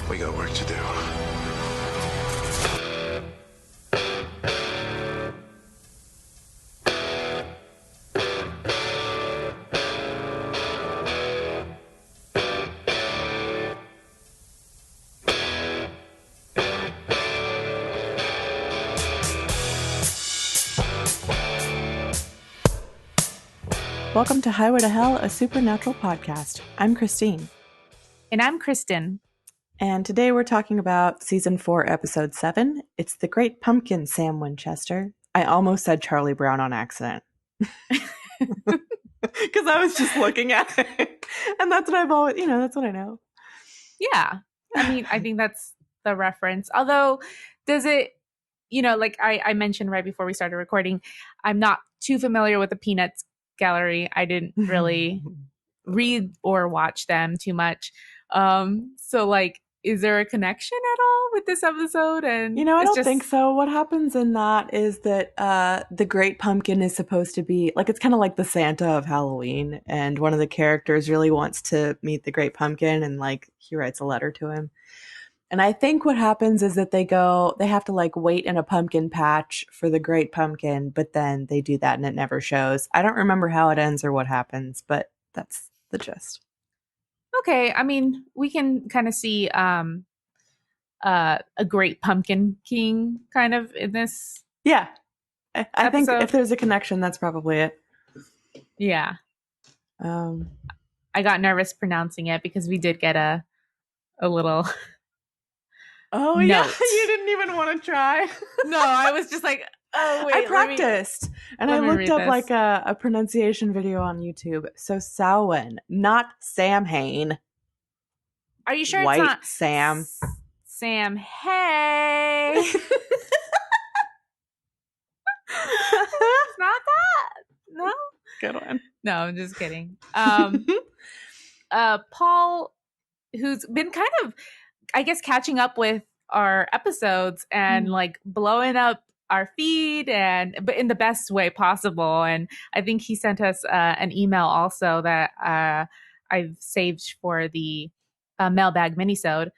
We got work to do. Welcome to Highway to Hell, a supernatural podcast. I'm Christine. And I'm Kristen. And today we're talking about Season 4, Episode 7. It's The Great Pumpkin, Sam Winchester. I almost said Charlie Brown on accident. Because I was just looking at it. And that's what I've always, that's what I know. Yeah. I mean, I think that's the reference. Although, does it, like I mentioned right before we started recording, I'm not too familiar with the Peanuts gallery. I didn't really read or watch them too much. So like, is there a connection at all with this episode? And I don't think so. What happens in that is that the Great Pumpkin is supposed to be like, it's kind of like the Santa of Halloween, and one of the characters really wants to meet the Great Pumpkin, and like he writes a letter to him. And I think what happens is that they have to like wait in a pumpkin patch for the Great Pumpkin, but then they do that and it never shows. I don't remember how it ends or what happens, but that's the gist. Okay, I mean, we can kind of see a Great Pumpkin King kind of in this. Yeah, I think if there's a connection, that's probably it. Yeah. I got nervous pronouncing it because we did get a little. Oh note. Yeah, you didn't even want to try. No, I was just like, oh wait. I practiced and I looked up like a pronunciation video on YouTube. So Samhain, not Samhain. Are you sure White it's not Sam? Sam, hey. It's not that. No. Good one. No, I'm just kidding. Paul, who's been kind of, I guess, catching up with our episodes and like blowing up our feed, but in the best way possible. And I think he sent us an email also that I've saved for the mailbag minisode.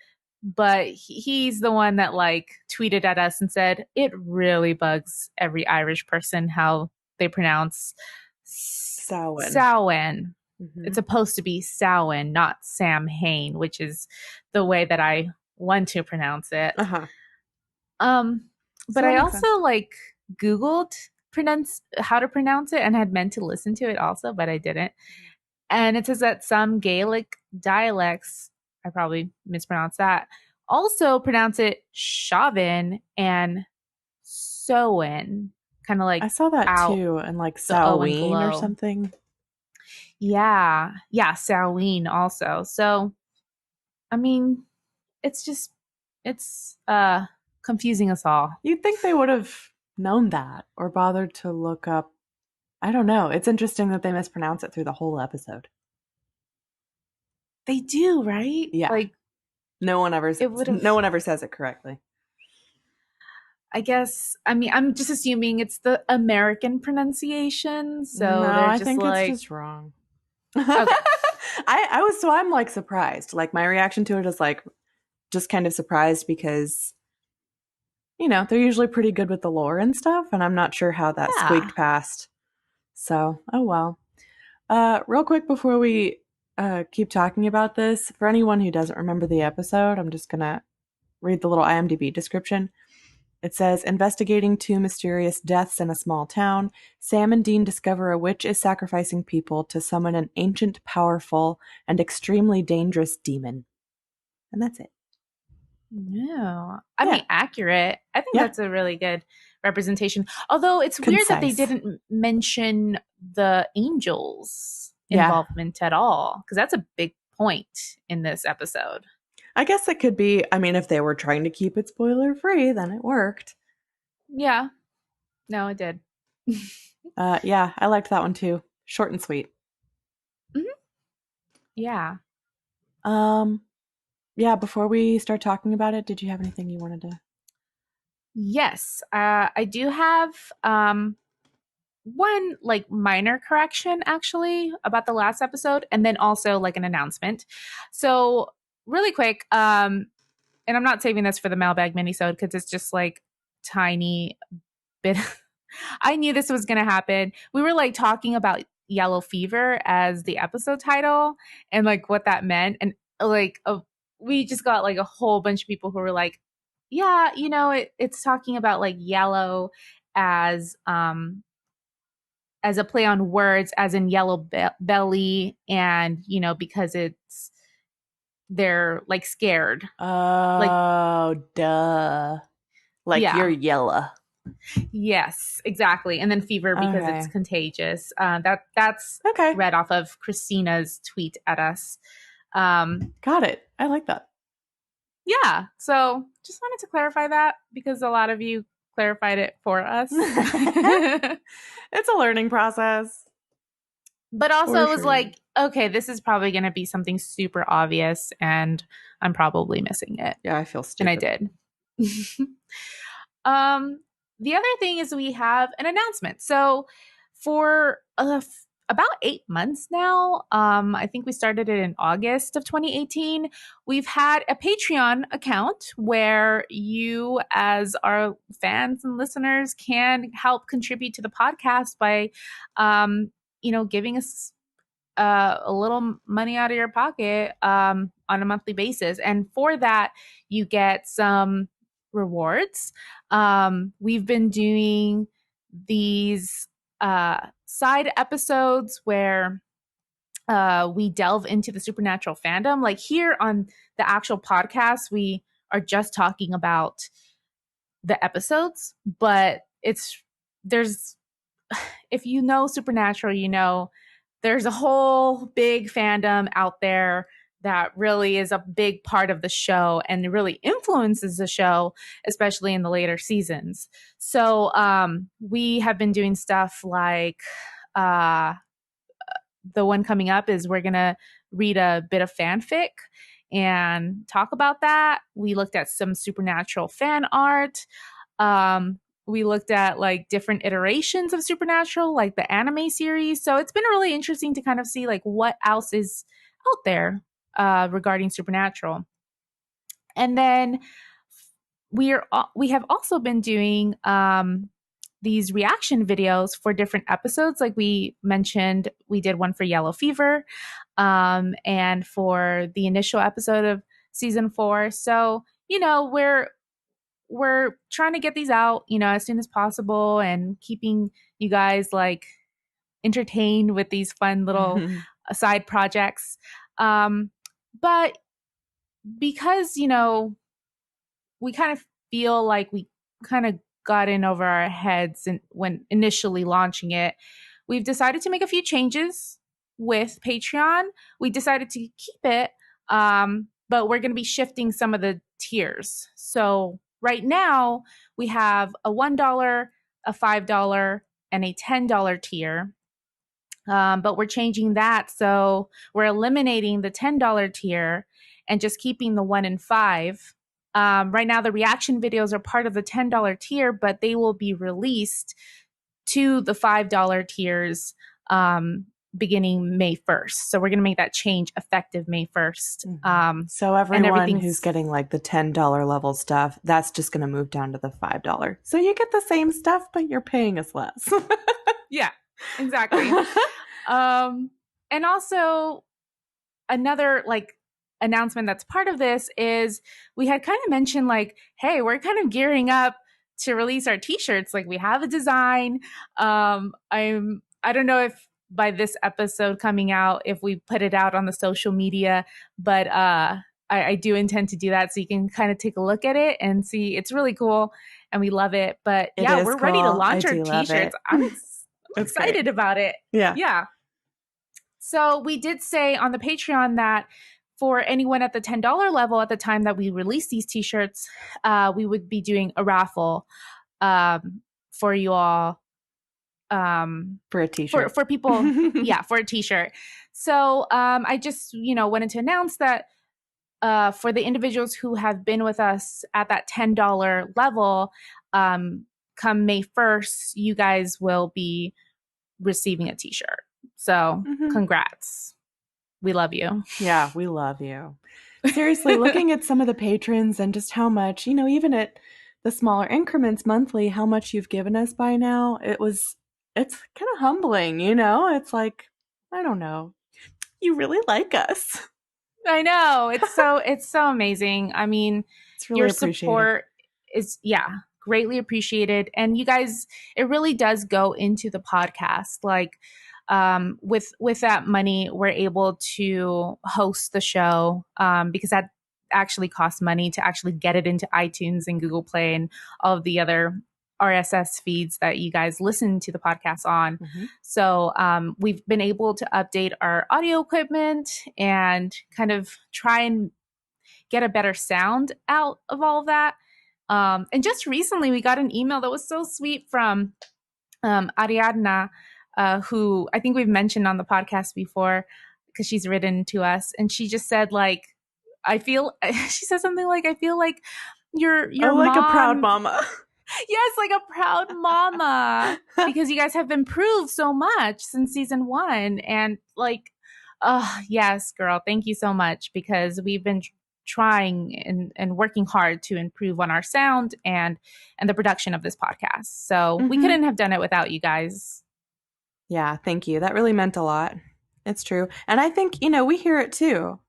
But he's the one that like tweeted at us and said it really bugs every Irish person how they pronounce Samhain. Mm-hmm. It's supposed to be Samhain, not Samhain, which is the way that I want to pronounce it. Uh-huh. But I also like Googled how to pronounce it and had meant to listen to it also, but I didn't. And it says that some Gaelic dialects, I probably mispronounced that, also pronounce it Chauvin and Sowen. Kind of like I saw that too, and like Samhain or something. Yeah, Samhain also. So, I mean, it's confusing us all. You'd think they would have known that or bothered to look up. I don't know. It's interesting that they mispronounce it through the whole episode. They do, right? Yeah. Like no one ever says it correctly. I guess. I mean, I'm just assuming it's the American pronunciation. So no, they're I just think like, it's just wrong. Okay. I'm like surprised. Like my reaction to it is like just kind of surprised because they're usually pretty good with the lore and stuff, and I'm not sure how that squeaked past. So, oh well. Real quick before we keep talking about this, for anyone who doesn't remember the episode, I'm just gonna read the little IMDb description. It says, investigating 2 mysterious deaths in a small town, Sam and Dean discover a witch is sacrificing people to summon an ancient, powerful, and extremely dangerous demon. And that's it. No. I mean, accurate. I think that's a really good representation. Although it's weird that they didn't mention the angels' involvement at all, because that's a big point in this episode. I guess it could be, I mean, if they were trying to keep it spoiler free, then it worked. Yeah. No, it did. Yeah, I liked that one too. Short and sweet. Mm-hmm. Yeah. Yeah, before we start talking about it, did you have anything you wanted to? Yes. I do have one like minor correction actually about the last episode, and then also like an announcement. So really quick, and I'm not saving this for the mailbag minisode because it's just like tiny bit. I knew this was going to happen. We were like talking about yellow fever as the episode title and like what that meant. And like, we just got like a whole bunch of people who were like, yeah, you know, it's talking about like yellow as a play on words, as in yellow belly, and you know, because they're like scared. Like, Oh, duh. Like yeah, you're yellow. yes, exactly. And then fever because it's Okay. contagious. That's Okay. read off of Christina's tweet at us. Got it. I like that. Yeah. So just wanted to clarify that because a lot of you clarified it for us. It's a learning process. But also For it was sure. like, okay, this is probably going to be something super obvious and I'm probably missing it. Yeah, I feel stupid. And I did. The other thing is we have an announcement. So for about 8 months now, I think we started it in August of 2018. We've had a Patreon account where you, as our fans and listeners, can help contribute to the podcast by, giving us a little money out of your pocket on a monthly basis. And for that, you get some rewards. We've been doing these side episodes where we delve into the supernatural fandom. Like here on the actual podcast, we are just talking about the episodes, but there's if you know supernatural, you know there's a whole big fandom out there that really is a big part of the show and really influences the show, especially in the later seasons. So we have been doing stuff like the one coming up is we're going to read a bit of fanfic and talk about that. We looked at some supernatural fan art. We looked at like different iterations of supernatural, like the anime series. So it's been really interesting to kind of see like what else is out there regarding supernatural. And then we have also been doing these reaction videos for different episodes. Like we mentioned, we did one for Yellow Fever, and for the initial episode of season 4. So, you know, we're trying to get these out, you know, as soon as possible and keeping you guys like entertained with these fun little side projects. But because, you know, we kind of feel like we kind of got in over our heads and when initially launching it, we've decided to make a few changes with Patreon. We decided to keep it, but we're going to be shifting some of the tiers. So right now we have a $1, a $5, and a $10 tier. But we're changing that. So we're eliminating the $10 tier and just keeping the 1 and 5. Right now, the reaction videos are part of the $10 tier, but they will be released to the $5 tiers beginning May 1st. So we're going to make that change effective May 1st. So everyone who's getting like the $10 level stuff, that's just going to move down to the $5. So you get the same stuff, but you're paying us less. Yeah, exactly. And also another like announcement that's part of this is we had kind of mentioned like, hey, we're kind of gearing up to release our t-shirts. Like we have a design. I don't know if by this episode coming out, if we put it out on the social media, but I do intend to do that. So you can kind of take a look at it and see. It's really cool and we love it. But yeah, we're ready to launch our t-shirts. I'm excited about it. Yeah. So we did say on the Patreon that for anyone at the $10 level at the time that we release these t-shirts, we would be doing a raffle for you all. For a t-shirt. For people, yeah, for a t-shirt. So I just, wanted to announce that for the individuals who have been with us at that $10 level, come May 1st, you guys will be receiving a t-shirt. So congrats. We love you. Yeah, we love you. seriously, looking at some of the patrons and just how much, even at the smaller increments monthly, how much you've given us by now, it's kind of humbling, It's like, I don't know. You really like us. I know. It's so amazing. I mean, It's really your appreciated. support is greatly appreciated. And you guys, it really does go into the podcast. Like with that money, we're able to host the show because that actually costs money to actually get it into iTunes and Google Play and all of the other RSS feeds that you guys listen to the podcast on. Mm-hmm. So we've been able to update our audio equipment and kind of try and get a better sound out of all of that. And just recently, we got an email that was so sweet from Ariadna, who I think we've mentioned on the podcast before because she's written to us. And she just said, like, she said something like, I feel like your Like a proud mom. mama. Yes, like a proud mama because you guys have improved so much since season 1. And like, oh, yes, girl, thank you so much because we've been trying and working hard to improve on our sound and the production of this podcast. So we couldn't have done it without you guys. Yeah, thank you. That really meant a lot. It's true. And I think, we hear it too.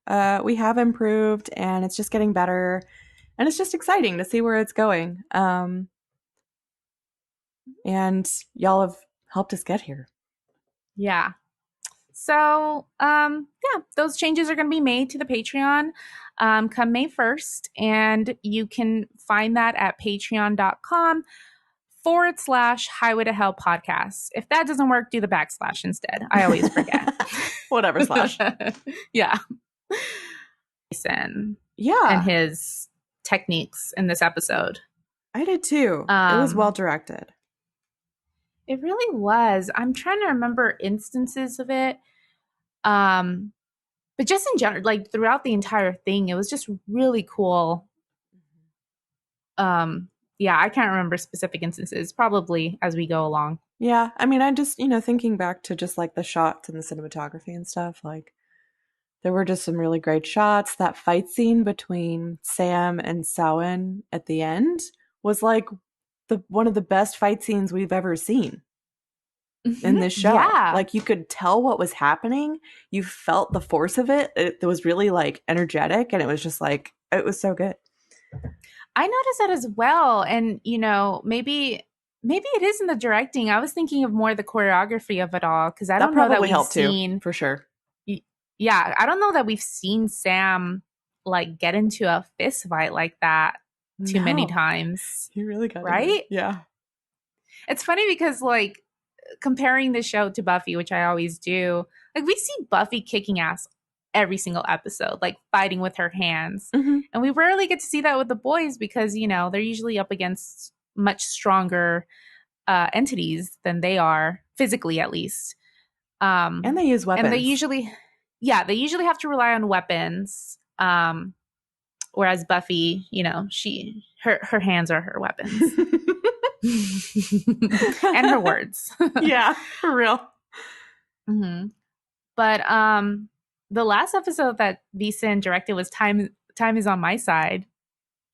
We have improved and it's just getting better. And it's just exciting to see where it's going. And y'all have helped us get here. Yeah. So, those changes are going to be made to the Patreon come May 1st. And you can find that at patreon.com/Highway to Hell podcast. If that doesn't work, do the / instead. I always forget. Whatever / Yeah. Jason. Yeah. And his techniques in this episode. I did too. It was well directed. It really was. I'm trying to remember instances of it. But just in general, like throughout the entire thing, it was just really cool. Yeah, I can't remember specific instances, probably as we go along. Yeah, I mean, I just, thinking back to just like the shots and the cinematography and stuff, like there were just some really great shots. That fight scene between Sam and Samhain at the end was like one of the best fight scenes we've ever seen in this show. Yeah. Like you could tell what was happening. You felt the force of it. It was really like energetic and it was just like, it was so good. I noticed that as well. And, maybe it is in the directing. I was thinking of more the choreography of it all because I don't know that we've seen. Too, for sure. Yeah, I don't know that we've seen Sam like get into a fist fight like that too many times. He really got right. Yeah. It's funny because like comparing the show to Buffy, which I always do, like we see Buffy kicking ass every single episode, like fighting with her hands. Mm-hmm. And we rarely get to see that with the boys because, they're usually up against much stronger entities than they are, physically at least. And they use weapons. And they usually have to rely on weapons. Whereas Buffy, her hands are her weapons. And her words. Yeah, for real. Mm-hmm. But the last episode that Vincent directed was Time Is on My Side.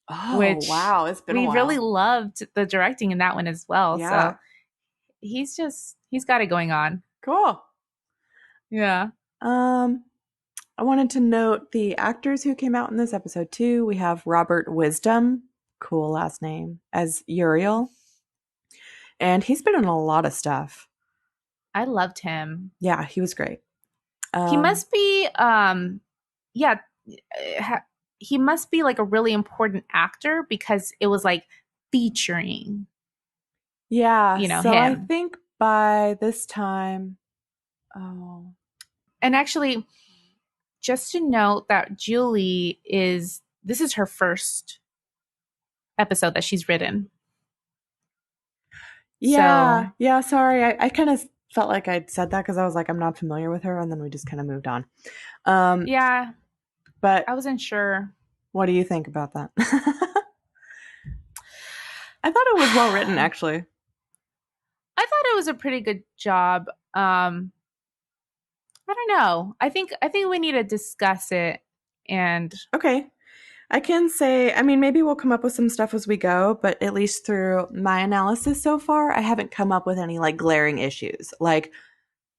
Oh, which wow. It's been a while. We really loved the directing in that one as well. Yeah. So he's got it going on. Cool. Yeah. I wanted to note the actors who came out in this episode too. We have Robert Wisdom, cool last name, as Uriel. And he's been in a lot of stuff. I loved him. Yeah, he was great. He must be, he must be like a really important actor because it was like featuring. Yeah, so him. I think by this time, and actually, just to note that Julie this is her first episode that she's written. Yeah, sorry. I kind of felt like I'd said that because I was like, I'm not familiar with her, and then we just kind of moved on. Yeah. But I wasn't sure. What do you think about that? I thought it was well written, actually. I thought it was a pretty good job. I don't know. I think we need to discuss it And Okay. I can say, I mean, maybe we'll come up with some stuff as we go, but at least through my analysis so far, I haven't come up with any like glaring issues. Like,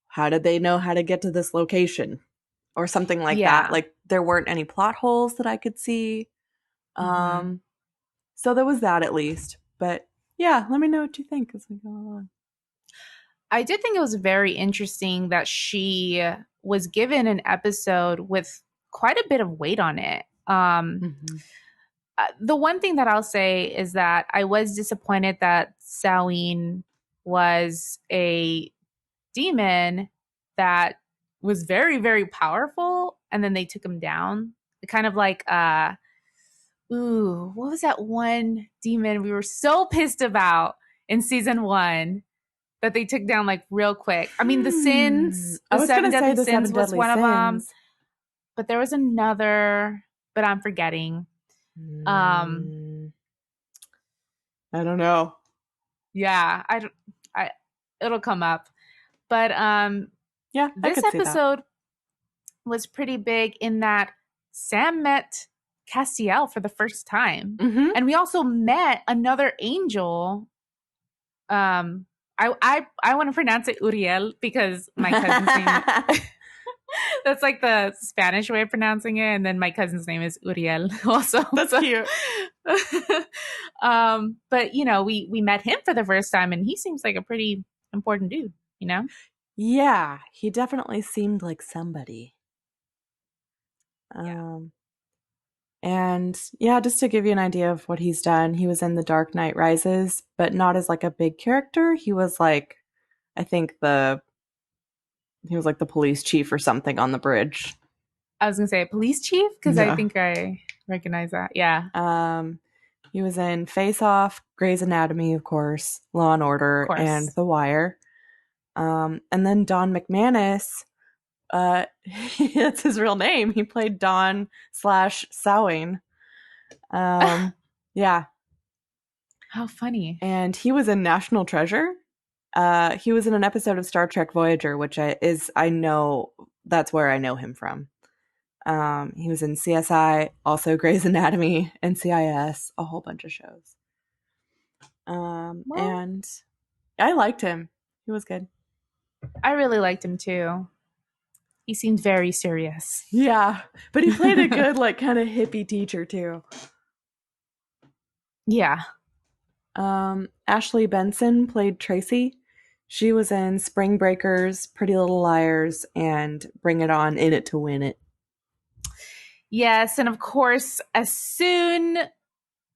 how did they know how to get to this location? Or something like that. yeah. Like, there weren't any plot holes that I could see. Hmm. Um, so there was that at least. But yeah, let me know what you think as we go along. I did think it was very interesting that she was given an episode with quite a bit of weight on it. Mm-hmm. The one thing that I'll say is that I was disappointed that Samhain was a demon that was very, very powerful, and then they took him down. Kind of like, what was that one demon we were so pissed about in season 1 that they took down like real quick? I mean, I the was seven gonna say deadly the sins seven was deadly one of them, sins. but there was another, but I'm forgetting. Um, I don't know. yeah, I, it'll come up. But Yeah, I this could see that. episode was pretty big in that Sam met Castiel for the first time. Mm-hmm. And we also met another angel. I want to pronounce it Uriel because my cousin's name that's like the Spanish way of pronouncing it, and then my cousin's name is Uriel also. That's So, cute. but you know, we met him for the first time, and he seems like a pretty important dude, you know? Yeah, he definitely seemed like somebody. Yeah. And yeah, just to give you an idea of what he's done, he was in The Dark Knight Rises, but not as like a big character. He was like, I think he was like the police chief or something on the bridge. I was gonna say police chief because I Yeah. think I recognize that. Yeah, He was in Face Off, Grey's Anatomy, of course, Law and of Order, and course. The Wire. And then Don McManus, that's his real name. He played Don slash Samhain. Yeah, How funny. and he was in National Treasure. He was in an episode of Star Trek Voyager, which I know that's where I know him from. He was in CSI, also Grey's Anatomy, NCIS, a whole bunch of shows. Well, And I liked him. He was good. I really liked him too. He seemed very serious. Yeah, but he played a good, like, kind of hippie teacher too. Yeah. Ashley Benson played Tracy. She was in Spring Breakers, Pretty Little Liars, and Bring It On, In It to Win It. Yes, and of course, as soon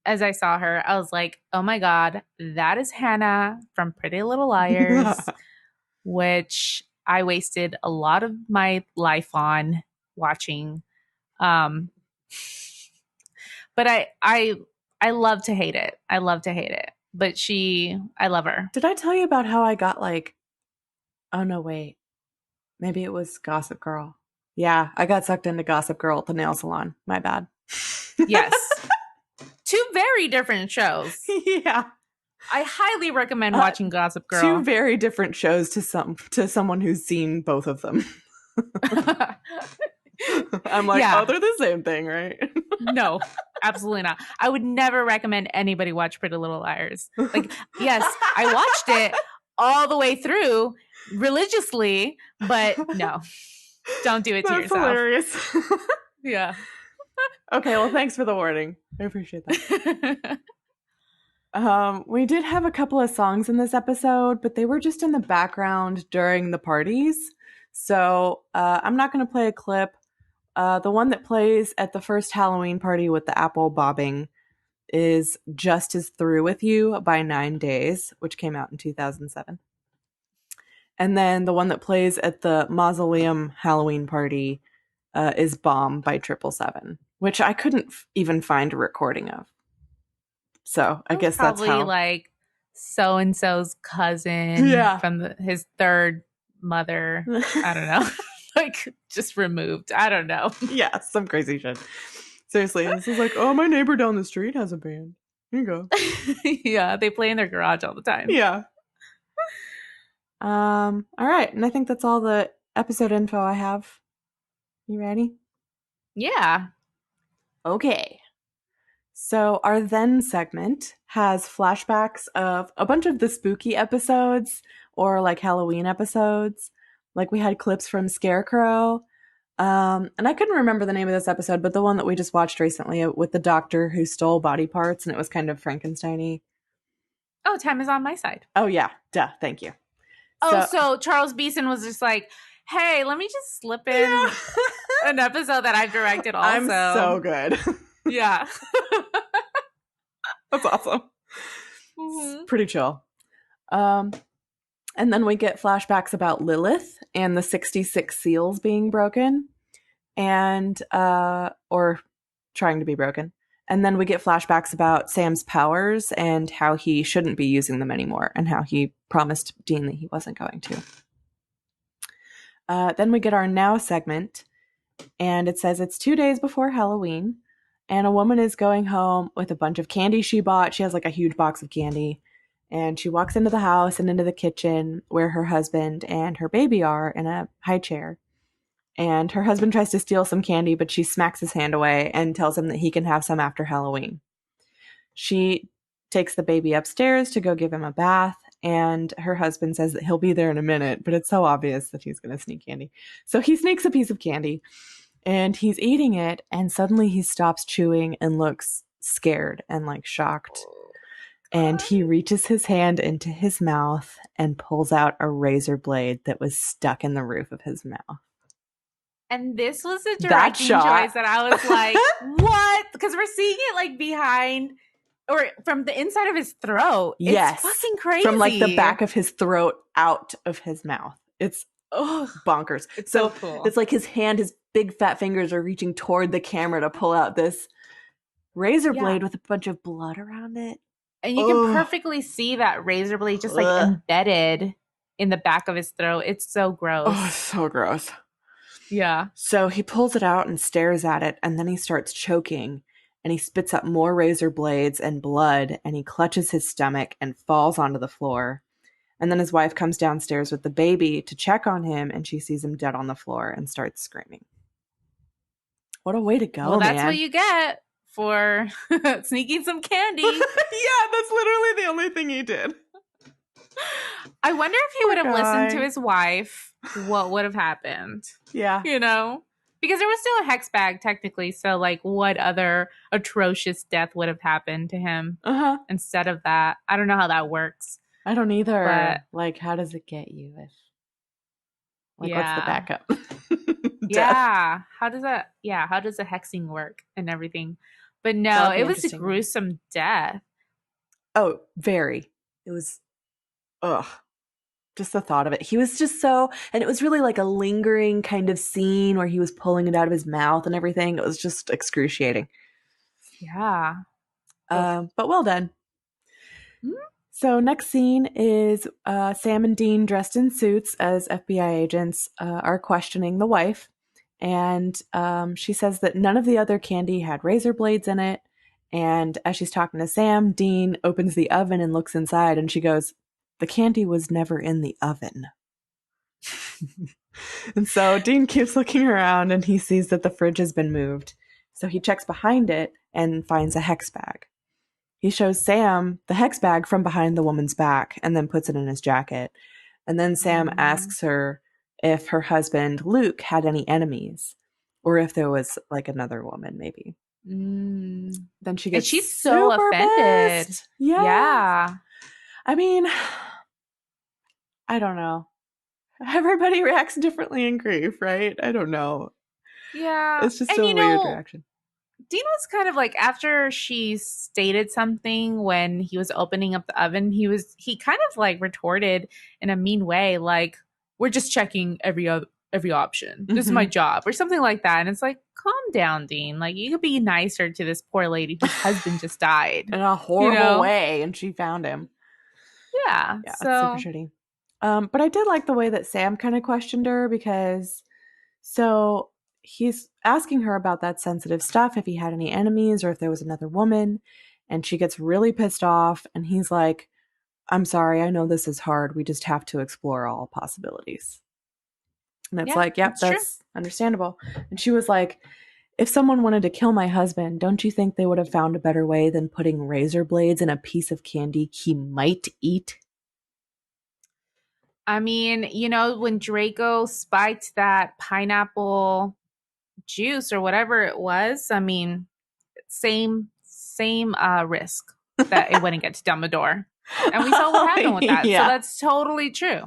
as I saw her, I was like, "Oh my god, that is Hannah from Pretty Little Liars," which I wasted a lot of my life on watching. Um, but I love to hate it. I love to hate it. But I love her. Did I tell you about how I got like, oh no, wait. Maybe it was Gossip Girl. Yeah, I got sucked into Gossip Girl at the nail salon. My bad. Yes. Two very different shows. Yeah. I highly recommend watching Gossip Girl. Two very different shows to someone who's seen both of them. I'm like, Yeah. oh, they're the same thing, right? No, absolutely not. I would never recommend anybody watch Pretty Little Liars. Like, yes, I watched it all the way through religiously, but no, don't do it to That's yourself. hilarious. Yeah. Okay, well, thanks for the warning. I appreciate that. We did have a couple of songs in this episode, but they were just in the background during the parties. So I'm not going to play a clip. The one that plays at the first Halloween party with the apple bobbing is Just As Through With You by 9 Days, which came out in 2007. And then the one that plays at the Mausoleum Halloween party is Bomb by 777, which I couldn't even find a recording of. So I guess that's probably how. like so and so's cousin from his third mother. I don't know. Like just removed. I don't know. Yeah, some crazy shit. Seriously, this is like, oh, my neighbor down the street has a band. Here you go. Yeah, they play in their garage all the time. Yeah. All right, and I think that's all the episode info I have. You ready? Yeah. Okay. So our then segment has flashbacks of a bunch of the spooky episodes or like Halloween episodes. Like we had clips from Scarecrow. And I couldn't remember the name of this episode, but the one that we just watched recently with the doctor who stole body parts and it was kind of Frankenstein-y. Oh, time is on my side. Oh yeah, duh, thank you. Oh, so Charles Beeson was just like, hey, let me just slip in an episode that I've directed also. I'm so good. Yeah. That's awesome. Mm-hmm. It's pretty chill. And then we get flashbacks about Lilith and the 66 seals being broken and or trying to be broken. And then we get flashbacks about Sam's powers and how he shouldn't be using them anymore and how he promised Dean that he wasn't going to. Then we get our now segment, and it says it's 2 days before Halloween, and a woman is going home with a bunch of candy she bought. She has like a huge box of candy, and she walks into the house and into the kitchen where her husband and her baby are in a high chair. And her husband tries to steal some candy, but she smacks his hand away and tells him that he can have some after Halloween. She takes the baby upstairs to go give him a bath, and her husband says that he'll be there in a minute, but it's so obvious that he's going to sneak candy. So he sneaks a piece of candy, and he's eating it, and suddenly he stops chewing and looks scared and like shocked. And he reaches his hand into his mouth and pulls out a razor blade that was stuck in the roof of his mouth. And this was a directing choice that I was like, what? Because we're seeing it like behind or from the inside of his throat. It's fucking crazy. From like the back of his throat out of his mouth. It's bonkers. It's so cool. It's like his hand, his big fat fingers are reaching toward the camera to pull out this razor blade with a bunch of blood around it. And you can perfectly see that razor blade just like embedded in the back of his throat. It's so gross. Oh, it's so gross. Yeah. So he pulls it out and stares at it, and then he starts choking, and he spits up more razor blades and blood, and he clutches his stomach and falls onto the floor. And then his wife comes downstairs with the baby to check on him, and she sees him dead on the floor and starts screaming. What a way to go, well, that's man. what you get for sneaking some candy. Yeah, that's literally the only thing he did. I wonder if he would have listened to his wife, what would have happened? Yeah. You know? Because there was still a hex bag, technically. So, like, what other atrocious death would have happened to him instead of that? I don't know how that works. I don't either. But, like, how does it get you? What's the backup? Yeah. How does the hexing work and everything? But no, it was a gruesome death. Oh, very. It was, just the thought of it. He was just and it was really like a lingering kind of scene where he was pulling it out of his mouth and everything. It was just excruciating. Yeah. But well done. Mm-hmm. So next scene is Sam and Dean dressed in suits as FBI agents are questioning the wife. And she says that none of the other candy had razor blades in it. And as she's talking to Sam, Dean opens the oven and looks inside, and she goes, "The candy was never in the oven." And so Dean keeps looking around, and he sees that the fridge has been moved. So he checks behind it and finds a hex bag. He shows Sam the hex bag from behind the woman's back and then puts it in his jacket. And then Sam asks her if her husband, Luke, had any enemies or if there was like another woman, maybe. Then she gets she's so offended. Yeah. I mean, I don't know. Everybody reacts differently in grief, right? I don't know. Yeah. It's just a weird reaction. Dean was kind of like, after she stated something when he was opening up the oven, he kind of like retorted in a mean way, like, "We're just checking every option. This is my job," or something like that. And it's like, calm down, Dean. Like, you could be nicer to this poor lady whose husband just died. In a horrible way, and she found him. Yeah. Yeah, so it's super shitty. But I did like the way that Sam kind of questioned her, because he's asking her about that sensitive stuff, if he had any enemies or if there was another woman, and she gets really pissed off, and he's like, "I'm sorry, I know this is hard. We just have to explore all possibilities." And it's like, yep, that's understandable. And she was like, If someone wanted to kill my husband, don't you think they would have found a better way than putting razor blades in a piece of candy he might eat? I mean, when Draco spiked that pineapple juice or whatever it was, I mean, same risk that it wouldn't get to Dumbledore. And we saw what happened with that. So Yeah. that's totally true.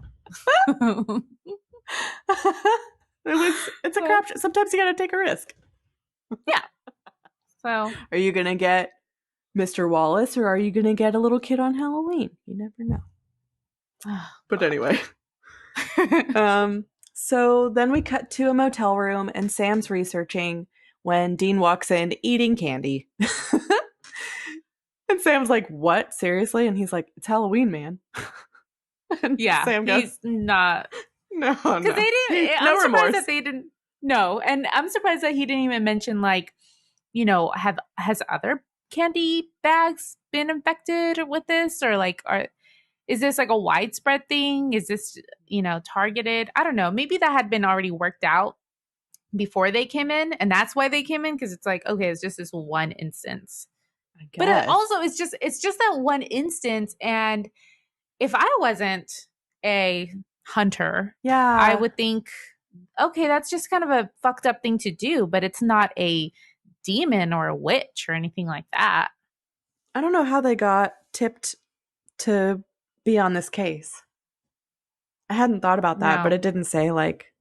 It's a crapshoot. Sometimes you gotta take a risk. Yeah. So are you gonna get Mr. Wallace or are you gonna get a little kid on Halloween? You never know. But anyway. So then we cut to a motel room and Sam's researching when Dean walks in eating candy. And Sam's like, what? Seriously? And he's like, it's Halloween, man. And yeah, Sam goes, he's not. No, because they didn't. No I'm remorse. surprised that they didn't. No, and I'm surprised that he didn't even mention like, has other candy bags been infected with this, or like, is this like a widespread thing? Is this targeted? I don't know. Maybe that had been already worked out before they came in, and that's why they came in, because it's like, okay, it's just this one instance. But it also it's just that one instance, and if I wasn't a hunter, I would think, okay, that's just kind of a fucked up thing to do, but it's not a demon or a witch or anything like that. I don't know how they got tipped to be on this case. I hadn't thought about that, but it didn't say like,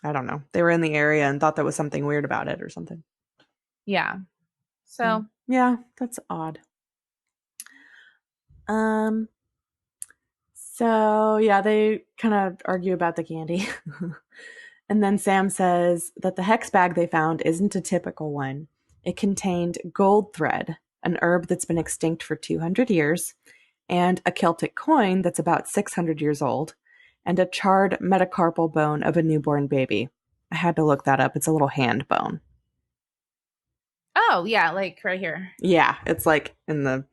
I don't know. They were in the area and thought there was something weird about it or something. Yeah. So yeah, that's odd. So yeah, they kind of argue about the candy. And then Sam says that the hex bag they found isn't a typical one. It contained gold thread, an herb that's been extinct for 200 years, and a Celtic coin that's about 600 years old, and a charred metacarpal bone of a newborn baby. I had to look that up. It's a little hand bone. Oh, yeah, like right here. Yeah, it's like in the,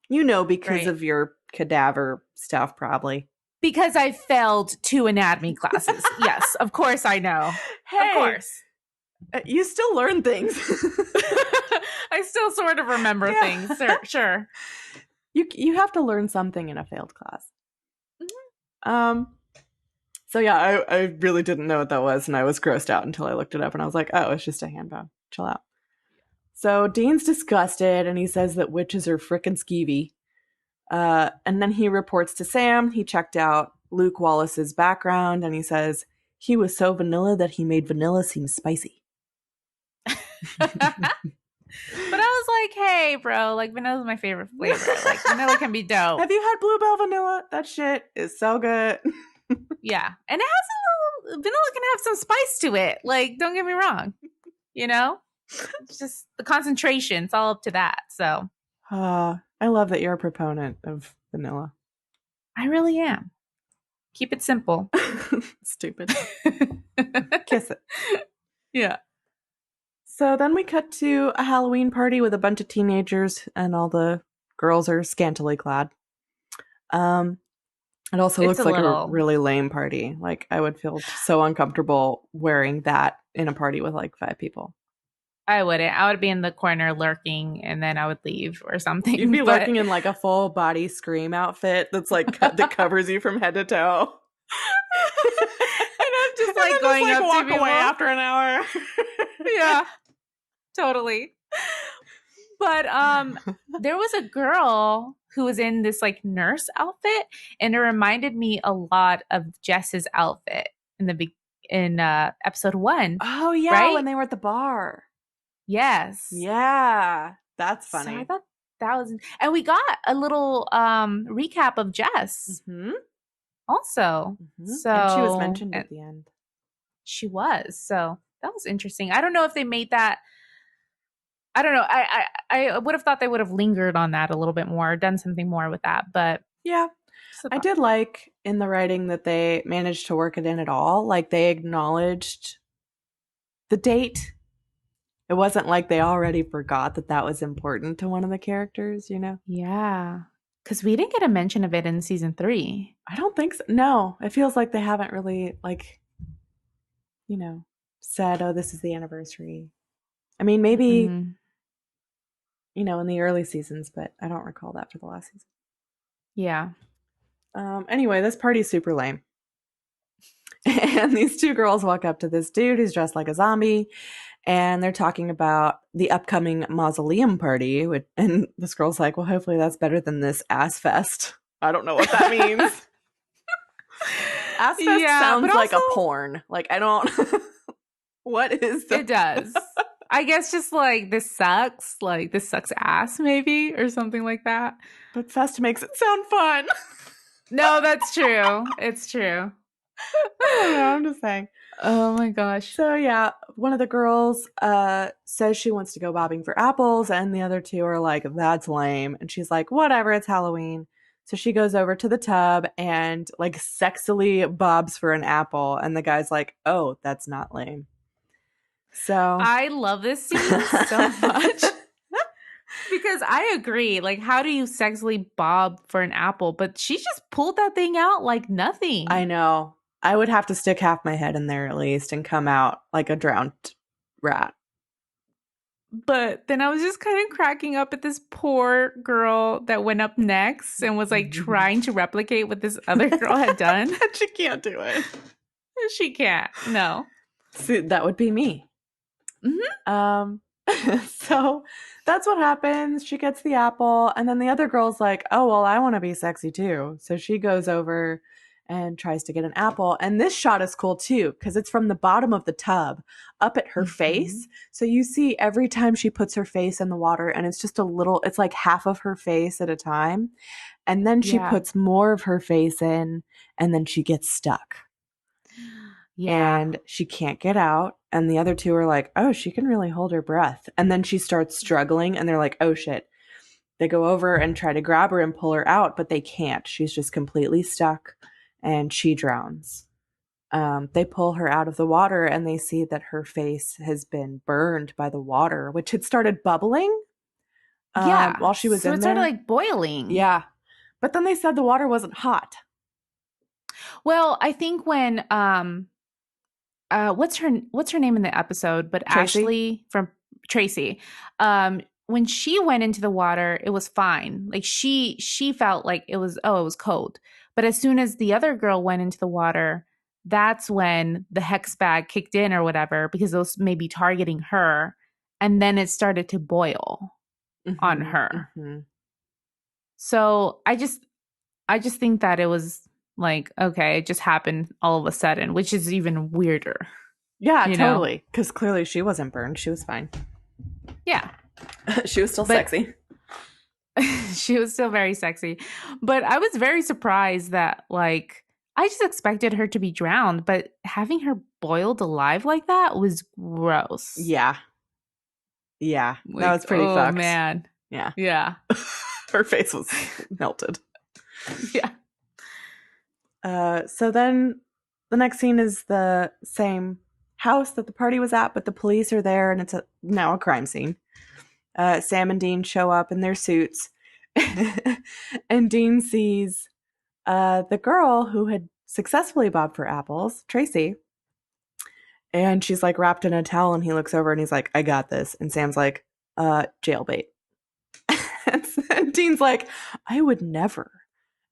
because of your cadaver stuff, probably. Because I failed 2 anatomy classes. Yes, of course I know. Hey, of course. You still learn things. I still sort of remember things. Sure. You have to learn something in a failed class. Mm-hmm. So yeah, I really didn't know what that was, and I was grossed out until I looked it up, and I was like, oh, it's just a handbone. Chill out. So Dean's disgusted, and he says that witches are frickin' skeevy. And then he reports to Sam. He checked out Luke Wallace's background, and he says he was so vanilla that he made vanilla seem spicy. But I was like, hey, bro, like vanilla's my favorite flavor. Like vanilla can be dope. Have you had Bluebell vanilla? That shit is so good. Yeah. And it has vanilla can have some spice to it. Like, don't get me wrong. It's just the concentration. It's all up to that. So I love that you're a proponent of vanilla. I really am. Keep it simple. Stupid. Kiss it. Yeah. So then we cut to a Halloween party with a bunch of teenagers, and all the girls are scantily clad. It also looks like a really lame party. Like, I would feel so uncomfortable wearing that in a party with like 5 people. I wouldn't. I would be in the corner lurking, and then I would leave or something. You'd be lurking in like a full body Scream outfit that's like that covers you from head to toe. And I'm just like going up walk to people. away after an hour. Yeah, totally. But there was a girl who was in this like nurse outfit, and it reminded me a lot of Jess's outfit in episode 1. Oh yeah, right? When they were at the bar. Yes. Yeah, that's funny. So I thought that was, and we got a little recap of Jess. Mm-hmm. Also, so and she was mentioned at the end. She was, so that was interesting. I don't know if they made that. I don't know. I would have thought they would have lingered on that a little bit more, done something more with that. But yeah, I did like in the writing that they managed to work it in at all. Like, they acknowledged the date. It wasn't like they already forgot that was important to one of the characters, Yeah. Because we didn't get a mention of it in season 3. I don't think so. No, it feels like they haven't really, said, oh, this is the anniversary. I mean, maybe, Mm, in the early seasons, but I don't recall that for the last season. yeah. Anyway, this party's super lame. And these two girls walk up to this dude who's dressed like a zombie, and they're talking about the upcoming mausoleum party. And this girl's like, well, hopefully that's better than this ass fest. I don't know what that means. Ass fest Yeah, but sounds like also a porn. Like, I don't. What is the. it does. I guess just like this sucks ass maybe or something like that. But fest makes it sound fun. No, that's true. It's true. I don't know. I'm just saying. Oh my gosh. So yeah, one of the girls says she wants to go bobbing for apples, and the other two are like, "That's lame." And she's like, "Whatever, it's Halloween." So she goes over to the tub and like sexily bobs for an apple, and the guy's like, "Oh, that's not lame." So I love this scene so much. Because I agree. Like, how do you sexily bob for an apple? But she just pulled that thing out like nothing. I know. I would have to stick half my head in there at least and come out like a drowned rat. But then I was just kind of cracking up at this poor girl that went up next and was like trying to replicate what this other girl had done. She can't do it. She can't. No. See, that would be me. Mm-hmm. So that's what happens. She gets the apple, and then the other girl's like, "Oh, well, I want to be sexy too." So she goes over and tries to get an apple. And this shot is cool too, because it's from the bottom of the tub up at her face. So you see every time she puts her face in the water, and it's just a little, it's like half of her face at a time. And then she puts more of her face in, and then she gets stuck. Yeah. And she can't get out. And the other two are like, oh, she can really hold her breath. And then she starts struggling, and they're like, oh shit. They go over and try to grab her and pull her out, but they can't. She's just completely stuck, and she drowns. They pull her out of the water, and they see that her face has been burned by the water, which had started bubbling while she was in there. So it started like boiling. Yeah. But then they said the water wasn't hot. Well, I think when what's her name in the episode? But Tracy? Ashley from Tracy. When she went into the water, it was fine. Like she felt like it was cold. But as soon as the other girl went into the water, that's when the hex bag kicked in or whatever, because it was maybe targeting her, and then it started to boil on her. So I just think that it was like, okay, it just happened all of a sudden, which is even weirder. Yeah, totally. Because clearly she wasn't burned. She was fine. Yeah. She was still sexy. She was still very sexy. But I was very surprised that, like, I just expected her to be drowned, but having her boiled alive like that was gross. Yeah. Yeah. Like, that was pretty fucked. Oh, man. Yeah. Yeah. Her face was melted. Yeah. So then the next scene is the same house that the party was at, but the police are there, and it's now a crime scene. Sam and Dean show up in their suits, and Dean sees the girl who had successfully bobbed for apples, Tracy, and she's like wrapped in a towel, and he looks over and he's like, I got this. And Sam's like, jailbait. And Dean's like, I would never.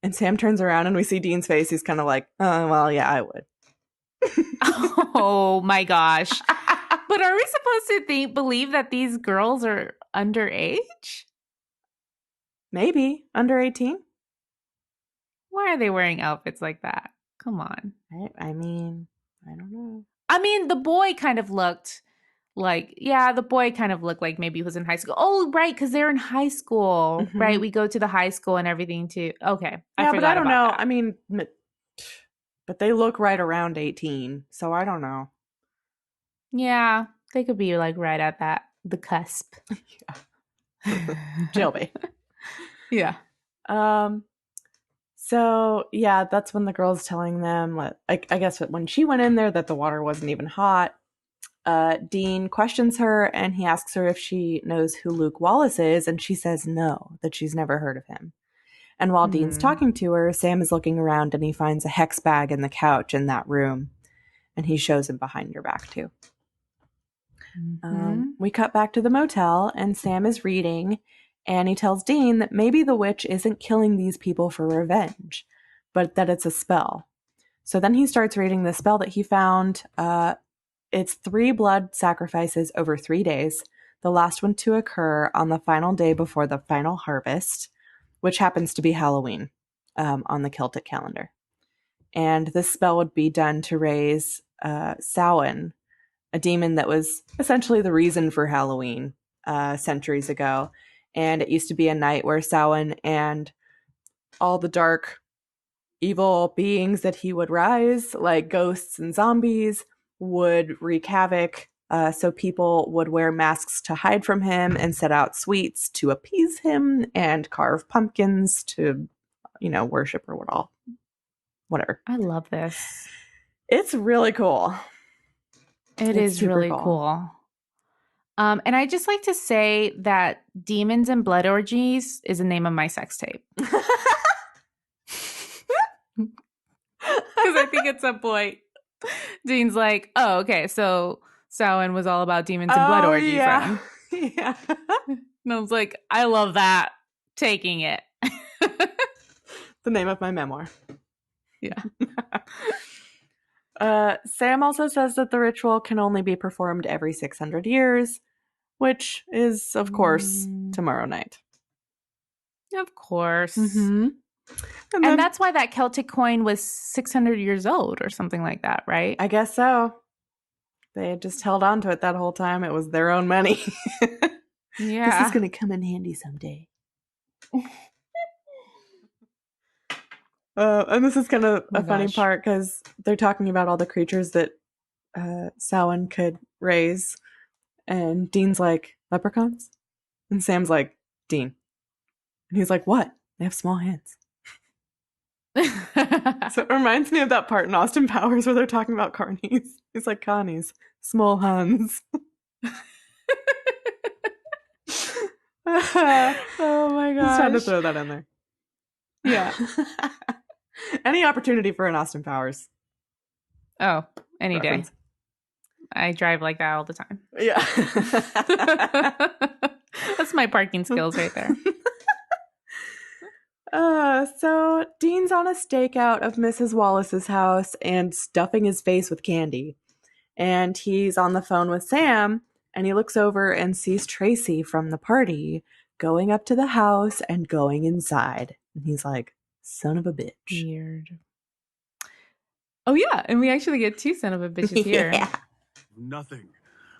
And Sam turns around and we see Dean's face. He's kind of like, well, yeah, I would. Oh my gosh. But are we supposed to believe that these girls are underage? Maybe. Under 18? Why are they wearing outfits like that? Come on. I mean, I don't know. I mean, the boy kind of looked like maybe he was in high school. Oh, right, because they're in high school, right? We go to the high school and everything too. Okay. Yeah, but I don't know. That. I mean, but they look right around 18, so I don't know. Yeah, they could be like right at the cusp. Yeah. Jailbait. Yeah. So yeah, that's when the girl's telling them, I guess when she went in there, that the water wasn't even hot. Dean questions her, and he asks her if she knows who Luke Wallace is, and she says no, that she's never heard of him. And while Dean's talking to her, Sam is looking around, and he finds a hex bag in the couch in that room, and he shows him behind her back too. We cut back to the motel, and Sam is reading, and he tells Dean that maybe the witch isn't killing these people for revenge, but that it's a spell. So then he starts reading the spell that he found. It's 3 blood sacrifices over 3 days, the last one to occur on the final day before the final harvest, which happens to be Halloween on the Celtic calendar. And this spell would be done to raise Samhain, a demon that was essentially the reason for Halloween centuries ago. And it used to be a night where Samhain and all the dark, evil beings that he would rise, like ghosts and zombies, would wreak havoc. So people would wear masks to hide from him and set out sweets to appease him and carve pumpkins to, worship or whatever. I love this. It's really cool. It is really cool. And I just like to say that Demons and Blood Orgies is the name of my sex tape. Because I think at some point, Dean's like, oh, okay, so Samhain was all about demons and blood orgy, yeah. friend. Yeah. And I was like, I love that. Taking it. The name of my memoir. Yeah. Sam also says that the ritual can only be performed every 600 years, which is, of course, tomorrow night. Of course. Mm-hmm. And that's why that Celtic coin was 600 years old or something like that, right? I guess so. They had just held on to it that whole time. It was their own money. Yeah. This is going to come in handy someday. And this is kind of a funny part because they're talking about all the creatures that Samhain could raise. And Dean's like, leprechauns? And Sam's like, Dean. And he's like, what? They have small hands. So it reminds me of that part in Austin Powers where they're talking about carnies. He's like, carnies, small hands. Oh my gosh. Just had to throw that in there. Yeah. Any opportunity for an Austin Powers. Oh, any reference. day. I drive like that all the time. Yeah. That's my parking skills right there. So Dean's on a stakeout of Mrs. Wallace's house and stuffing his face with candy. And he's on the phone with Sam, and he looks over and sees Tracy from the party going up to the house and going inside. And he's like, son of a bitch. Weird. Oh, yeah. And we actually get 2 son of a bitches here. Yeah. Nothing.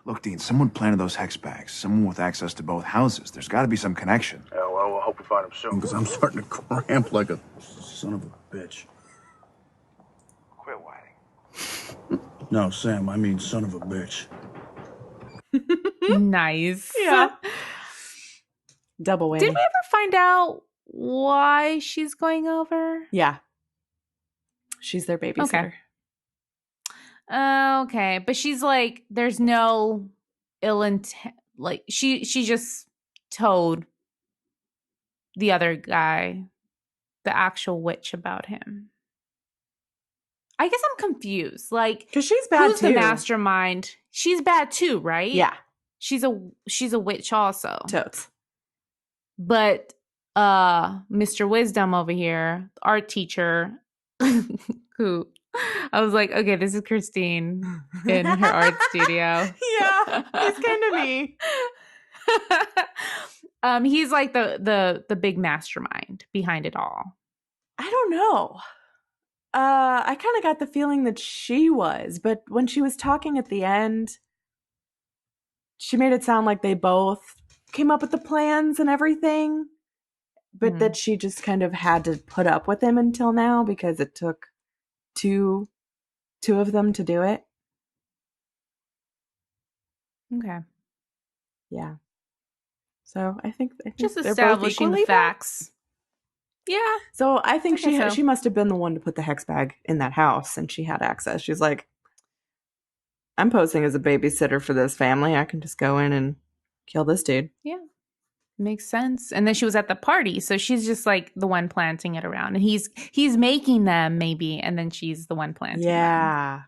Look, Dean, someone planted those hex bags. Someone with access to both houses. There's got to be some connection. Yeah, well, we'll hope we find him soon. Because I'm starting to cramp like a son of a bitch. Quit whining. No, Sam, I mean son of a bitch. Nice. Yeah. Double whammy. Did we ever find out why she's going over? Yeah. She's their babysitter. Okay. But she's like, there's no ill intent. Like, she just told the other guy, the actual witch, about him. I guess I'm confused. Like, because she's bad who's too. The mastermind? She's bad too, right? Yeah. She's a witch also. Totes. But Mr. Wisdom over here, art teacher, who I was like, okay, this is Christine in her art studio. Yeah, he's kind of me. He's like the big mastermind behind it all. I don't know. I kind of got the feeling that she was, but when she was talking at the end, she made it sound like they both came up with the plans and everything, but that she just kind of had to put up with him until now because it took two of them to do it. Okay. Yeah. So I think just they're establishing both the facts. Yeah. So I think so. She must have been the one to put the hex bag in that house, and she had access. She's like, I'm posing as a babysitter for this family. I can just go in and kill this dude. Yeah. Makes sense. And then she was at the party, so she's just like the one planting it around. And he's making them maybe, and then she's the one planting them. Yeah.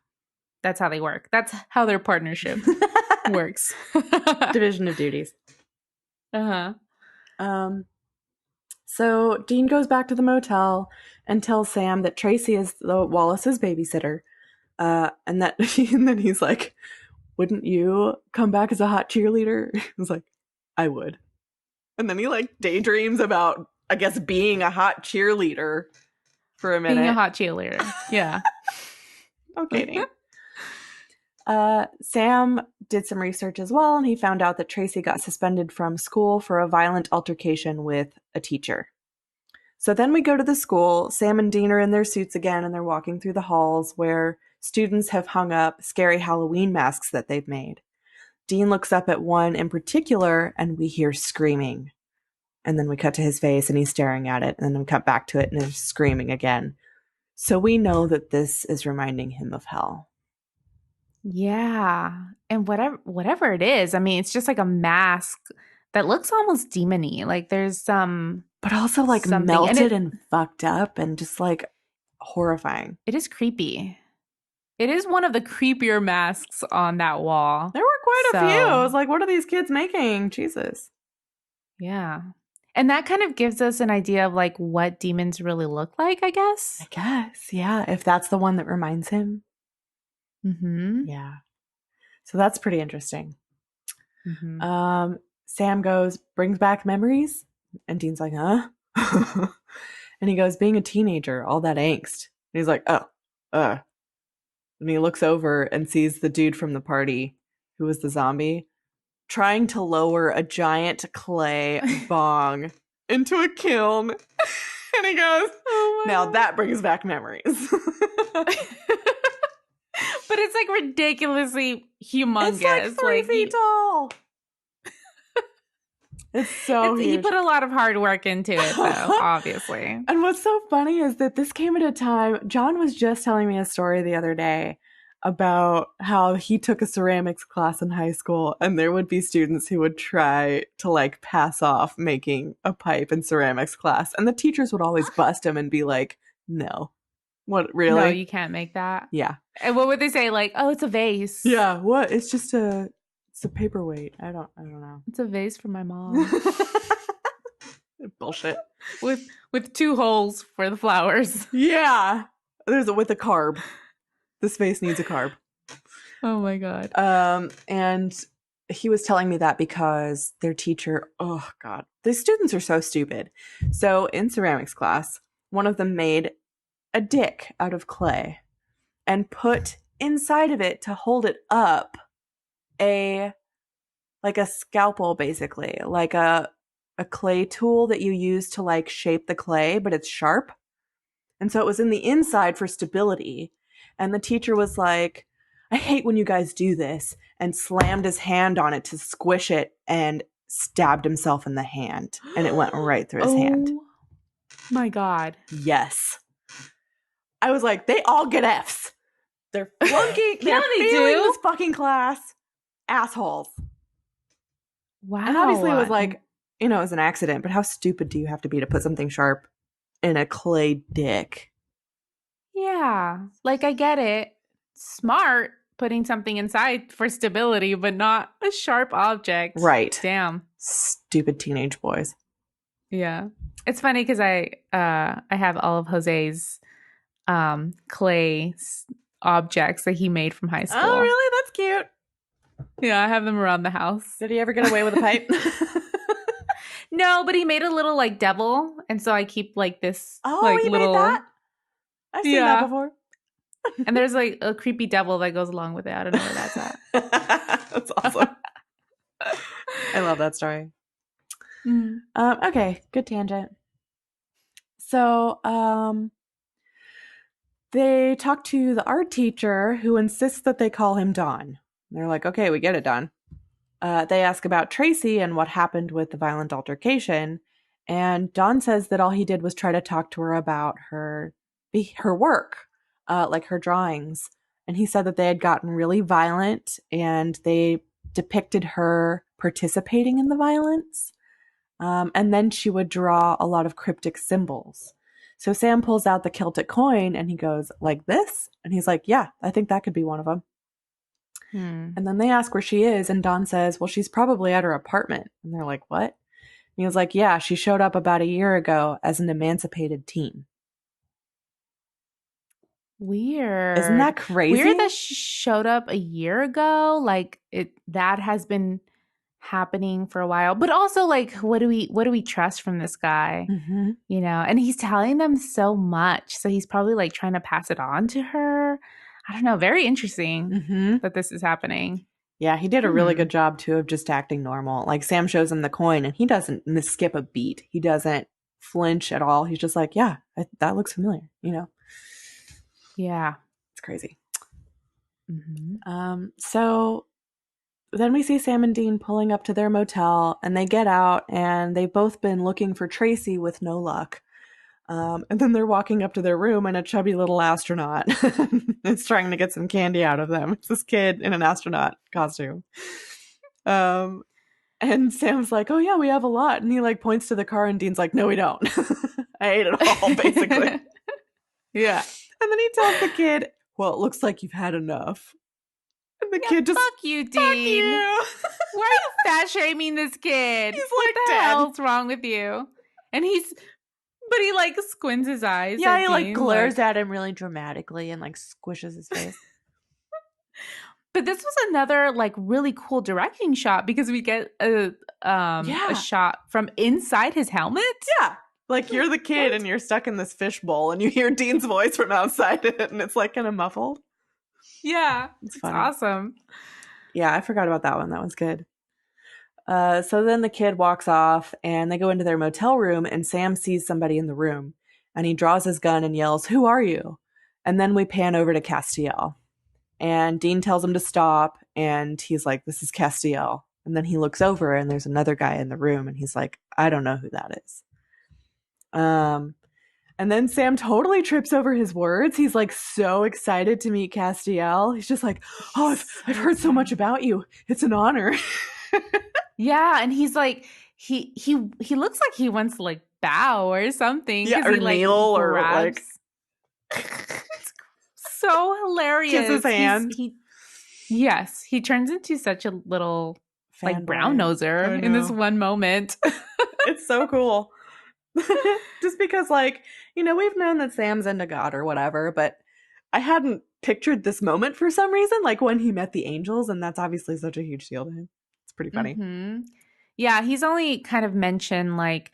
That's how they work. That's how their partnership Works. Division of duties. Uh-huh. So Dean goes back to the motel and tells Sam that Tracy is Wallace's babysitter. And then he's like, wouldn't you come back as a hot cheerleader? I was like, I would. And then he like daydreams about, I guess, being a hot cheerleader for a minute. Being a hot cheerleader. Yeah. Okay, Dean. Sam did some research as well, and he found out that Tracy got suspended from school for a violent altercation with a teacher. So then we go to the school. Sam and Dean are in their suits again, and they're walking through the halls where students have hung up scary Halloween masks that they've made. Dean looks up at one in particular, and we hear screaming. And then we cut to his face, and he's staring at it, and then we cut back to it, and there's screaming again. So we know that this is reminding him of hell. Yeah. And whatever it is, I mean, it's just like a mask that looks almost demon-y. Like there's some But also like something- melted and fucked up and just like horrifying. It is creepy. It is one of the creepier masks on that wall. There were quite a few. So- I was like, what are these kids making? Jesus. Yeah. And that kind of gives us an idea of like what demons really look like, I guess. I guess. Yeah. If that's the one that reminds him. Mm-hmm. Yeah. So that's pretty interesting. Mm-hmm. Sam brings back memories. And Dean's like, huh? And he goes, being a teenager, all that angst. And he's like, And he looks over and sees the dude from the party who was the zombie trying to lower a giant clay bong into a kiln. And he goes, now that brings back memories. But it's like ridiculously humongous. It's like 3 feet tall. It's so He huge. put a lot of hard work into it, though, obviously. And what's so funny is that this came at a time, John was just telling me a story the other day about how he took a ceramics class in high school, and there would be students who would try to like pass off making a pipe in ceramics class. And the teachers would always bust him and be like, no. What, really? No, you can't make that. Yeah. And what would they say? Like, oh, it's a vase. Yeah, what? It's just it's a paperweight. I don't know. It's a vase for my mom. Bullshit. with 2 holes for the flowers. Yeah. With a carb. This vase needs a carb. Oh my God. And he was telling me that because their teacher, oh God, the students are so stupid. So in ceramics class, one of them made a dick out of clay and put inside of it to hold it up like a scalpel, basically, like a clay tool that you use to like shape the clay, but it's sharp. And so it was in the inside for stability. And the teacher was like, I hate when you guys do this, and slammed his hand on it to squish it and stabbed himself in the hand. And it went right through his hand. My God. Yes. I was like, they all get Fs. They're flunking. They're they failing do. this fucking class. Assholes. Wow. And obviously it was like, it was an accident, but how stupid do you have to be to put something sharp in a clay dick? Yeah. Like, I get it. Smart putting something inside for stability, but not a sharp object. Right. Damn. Stupid teenage boys. Yeah. It's funny because I have all of Jose's clay objects that he made from high school. Oh, really? That's cute. Yeah, I have them around the house. Did he ever get away with a pipe? No, but he made a little like devil, and so I keep like this like he little made that? I've seen that before. and there's like a creepy devil that goes along with it. I don't know where that's at. That's awesome. I love that story. Okay, good tangent. So, they talk to the art teacher who insists that they call him Don. They're like, okay, we get it, Don. They ask about Tracy and what happened with the violent altercation. And Don says that all he did was try to talk to her about her work, like her drawings. And he said that they had gotten really violent and they depicted her participating in the violence. And then she would draw a lot of cryptic symbols. So Sam pulls out the Celtic coin and he goes, like this? And he's like, yeah, I think that could be one of them. And then they ask where she is, and Dawn says, well, she's probably at her apartment. And they're like, what? And he was like, yeah, she showed up about a year ago as an emancipated teen. Weird. Isn't that crazy? Weird that she showed up a year ago. Like that has been happening for a while. But also, like, what do we trust from this guy? Mm-hmm. You know, and he's telling them so much. So he's probably like trying to pass it on to her. I don't know. Very interesting that this is happening. Yeah, he did a really good job, too, of just acting normal. Like, Sam shows him the coin, and he doesn't skip a beat. He doesn't flinch at all. He's just like, yeah, that looks familiar, you know? Yeah. It's crazy. So then we see Sam and Dean pulling up to their motel, and they get out, and they've both been looking for Tracy with no luck. And then they're walking up to their room, and a chubby little astronaut is trying to get some candy out of them. It's this kid in an astronaut costume. And Sam's like, oh, yeah, we have a lot. And he like points to the car, and Dean's like, no, we don't. I ate it all, basically. Yeah. And then he tells the kid, well, it looks like you've had enough. And the kid just, fuck you, Dean. Fuck you. Why are you fat shaming this kid? He's What like, the Dad. hell's wrong with you? And but he like squints his eyes. Yeah, at he like Dean, glares at him really dramatically and like squishes his face. But this was another like really cool directing shot because we get a shot from inside his helmet. Yeah. Like you're the kid and you're stuck in this fishbowl and you hear Dean's voice from outside it and it's like kind of muffled. Yeah. It's funny. Awesome. Yeah, I forgot about that one. That was good. So then the kid walks off and they go into their motel room and Sam sees somebody in the room and he draws his gun and yells, "Who are you?" And then we pan over to Castiel and Dean tells him to stop and he's like, "This is Castiel." And then he looks over and there's another guy in the room and he's like, "I don't know who that is." And then Sam totally trips over his words. He's like so excited to meet Castiel. He's just like, "Oh, I've heard so much about you. It's an honor." Yeah, and he's like, he looks like he wants to like bow or something. Yeah, or he, like, kneel grabs. or like It's so hilarious. kiss his hand. Yes, he turns into such a little like Fanboy. brown noser in this one moment. It's so cool. Just because, like, you know, we've known that Sam's into God or whatever, but I hadn't pictured this moment for some reason, like when he met the angels, and that's obviously such a huge deal to him. It's pretty funny. Mm-hmm. Yeah, he's only kind of mentioned, like,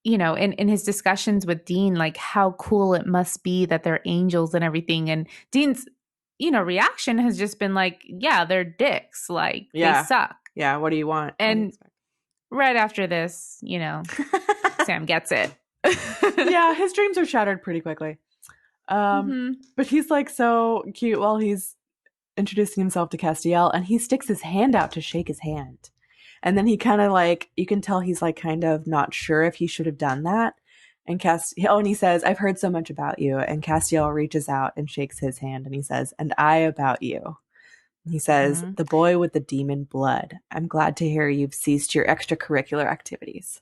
you know, in his discussions with Dean, like how cool it must be that they're angels and everything. And Dean's, you know, reaction has just been like, yeah, they're dicks. Like, Yeah. they suck. Yeah, what do you want? And right after this, you know, Sam gets it. Yeah, his dreams are shattered pretty quickly. But he's like so cute while he's introducing himself to Castiel, and he sticks his hand out to shake his hand. And then he kind of like, you can tell he's like kind of not sure if he should have done that. And and he says, "I've heard so much about you." And Castiel reaches out and shakes his hand and he says, "And I about you." And he says, "The boy with the demon blood. I'm glad to hear you've ceased your extracurricular activities."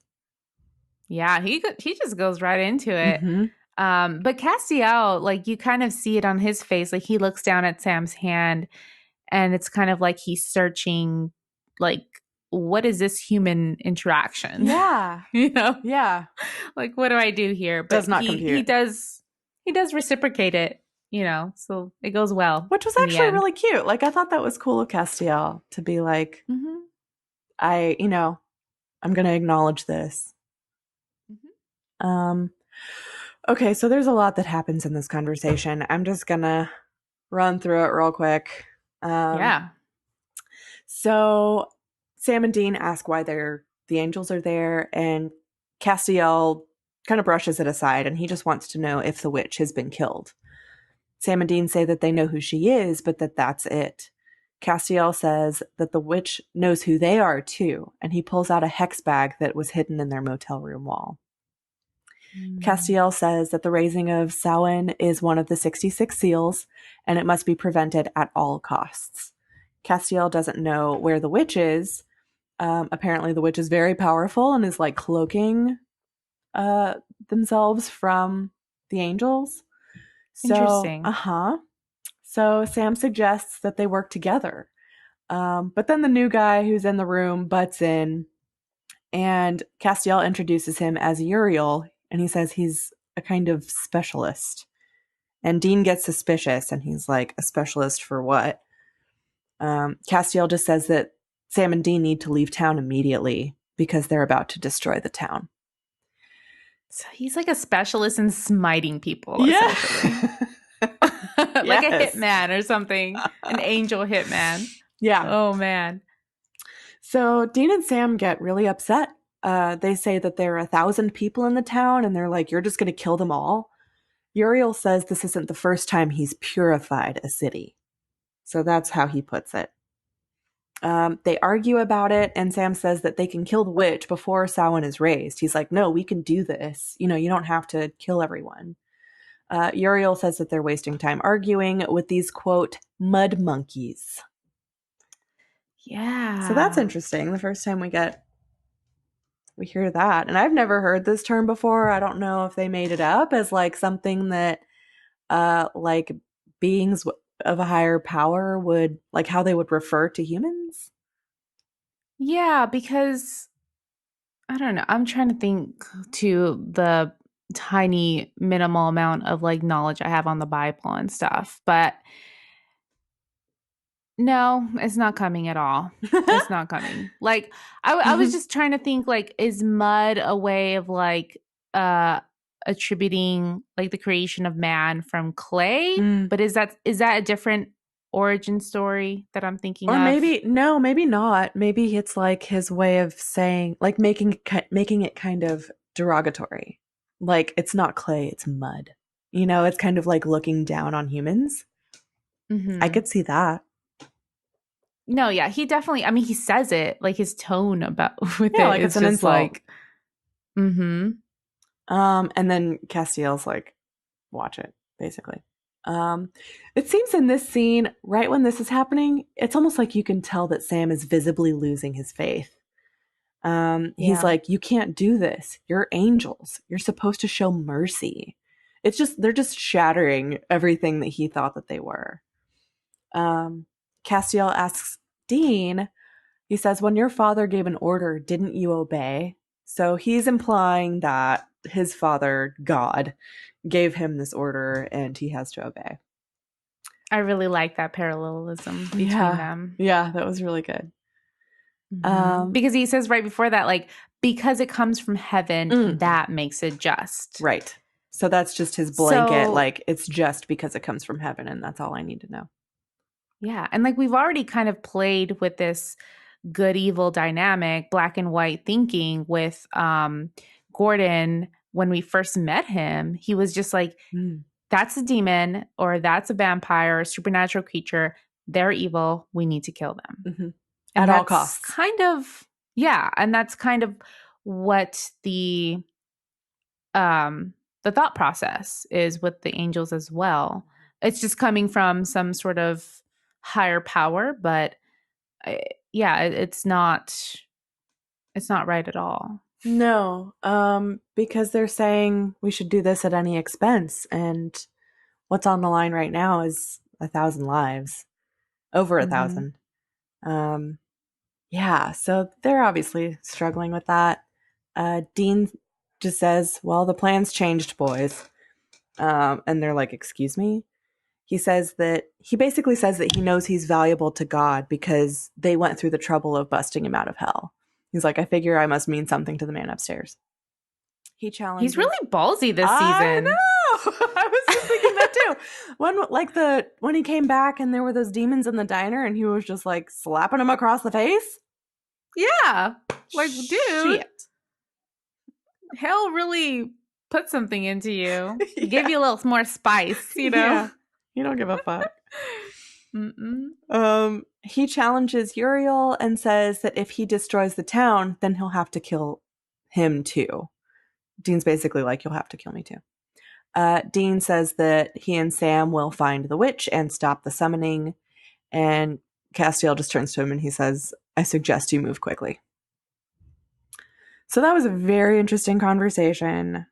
Yeah, he just goes right into it. Mm-hmm. But Castiel, like, you kind of see it on his face. Like, he looks down at Sam's hand and it's kind of like he's searching, like, what is this human interaction? Yeah. You know? Yeah. Like, what do I do here? But Does not compute. He does reciprocate it, you know, so it goes well. Which was actually really cute. Like, I thought that was cool of Castiel to be like, I'm going to acknowledge this. Okay, so there's a lot that happens in this conversation. I'm just going to run through it real quick. Yeah. So Sam and Dean ask why the angels are there, and Castiel kind of brushes it aside, and he just wants to know if the witch has been killed. Sam and Dean say that they know who she is, but that's it. Castiel says that the witch knows who they are, too, and he pulls out a hex bag that was hidden in their motel room wall. Castiel says that the raising of Samhain is one of the 66 seals, and it must be prevented at all costs. Castiel doesn't know where the witch is. Apparently the witch is very powerful and is like cloaking themselves from the angels. Interesting. So Sam suggests that they work together. But then the new guy who's in the room butts in, and Castiel introduces him as Uriel, and he says he's a kind of specialist. And Dean gets suspicious, and he's like, a specialist for what? Castiel just says that Sam and Dean need to leave town immediately because they're about to destroy the town. So he's like a specialist in smiting people, essentially. Like a Yes. hitman or something. An angel hitman. Yeah. Oh, man. So Dean and Sam get really upset. They say that there are 1,000 people in the town, and they're like, you're just going to kill them all? Uriel says this isn't the first time he's purified a city. So that's how he puts it. They argue about it, and Sam says that they can kill the witch before Samhain is raised. He's like, no, we can do this. You know, you don't have to kill everyone. Uriel says that they're wasting time arguing with these, quote, mud monkeys. Yeah. So that's interesting. The first time we hear that. And I've never heard this term before. I don't know if they made it up as like something that like beings of a higher power would, like how they would refer to humans. Yeah, because I don't know. I'm trying to think to the tiny minimal amount of like knowledge I have on the Bible and stuff, but no, it's not coming at all. It's not coming. Like I was just trying to think, like, is mud a way of like attributing like the creation of man from clay? But is that a different origin story that I'm thinking Or of? maybe not. Maybe it's like his way of saying, like making it kind of derogatory. Like it's not clay, it's mud. You know, it's kind of like looking down on humans. Mhm. I could see that. No, yeah, he definitely. I mean, he says it like his tone about with Yeah, it like is it's an just insult. like, mm-hmm. And then Castiel's like, watch it, basically. It seems in this scene, right when this is happening, it's almost like you can tell that Sam is visibly losing his faith. Yeah. He's like, you can't do this. You're angels. You're supposed to show mercy. It's just, they're just shattering everything that he thought that they were. Castiel asks Dean, he says, when your father gave an order, didn't you obey? So he's implying that his father, God, gave him this order and he has to obey. I really like that parallelism between them. Yeah, that was really good. Mm-hmm. Because he says right before that, like, because it comes from heaven, that makes it just. Right. So that's just his blanket, like, it's just because it comes from heaven, and that's all I need to know. Yeah. And like we've already kind of played with this good evil dynamic, black and white thinking with Gordon. When we first met him, he was just like, that's a demon or that's a vampire, a supernatural creature. They're evil. We need to kill them. Mm-hmm. At all costs. Kind of, yeah. And that's kind of what the thought process is with the angels as well. It's just coming from some sort of higher power, but yeah, it's not right at all. No, because they're saying we should do this at any expense, and what's on the line right now is 1,000 lives, over 1,000. Yeah, so they're obviously struggling with that. Dean just says, well, the plan's changed, boys. And they're like, excuse me? He basically says that he knows he's valuable to God because they went through the trouble of busting him out of hell. He's like, I figure I must mean something to the man upstairs. He challenges. He's really ballsy this season. I know. I was just thinking that too. When he came back and there were those demons in the diner and he was just like slapping him across the face. Yeah. Like, dude. Shit. Hell really put something into you. He gave you a little more spice, you know? Yeah. You don't give a fuck. He challenges Uriel and says that if he destroys the town, then he'll have to kill him too. Dean's basically like, you'll have to kill me too. Dean says that he and Sam will find the witch and stop the summoning. And Castiel just turns to him and he says, I suggest you move quickly. So that was a very interesting conversation.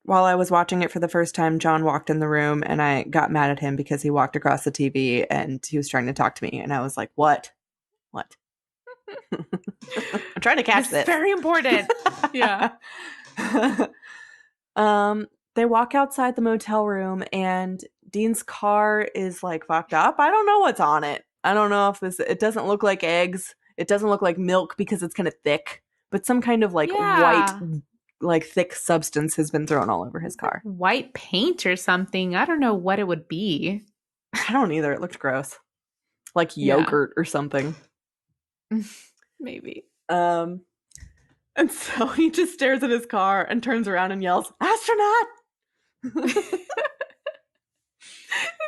while I was watching it for the first time, John walked in the room and I got mad at him because he walked across the TV and he was trying to talk to me. And I was like, what? What? I'm trying to catch this. Very important. Yeah. They walk outside the motel room and Dean's car is like fucked up. I don't know what's on it. I don't know if it doesn't look like eggs. It doesn't look like milk because it's kind of thick, but some kind of like white, like thick substance has been thrown all over his car. White paint or something. I don't know what it would be. I don't either. It looked gross. Like yogurt or something. Maybe. And so he just stares at his car and turns around and yells, "Astronaut!" It's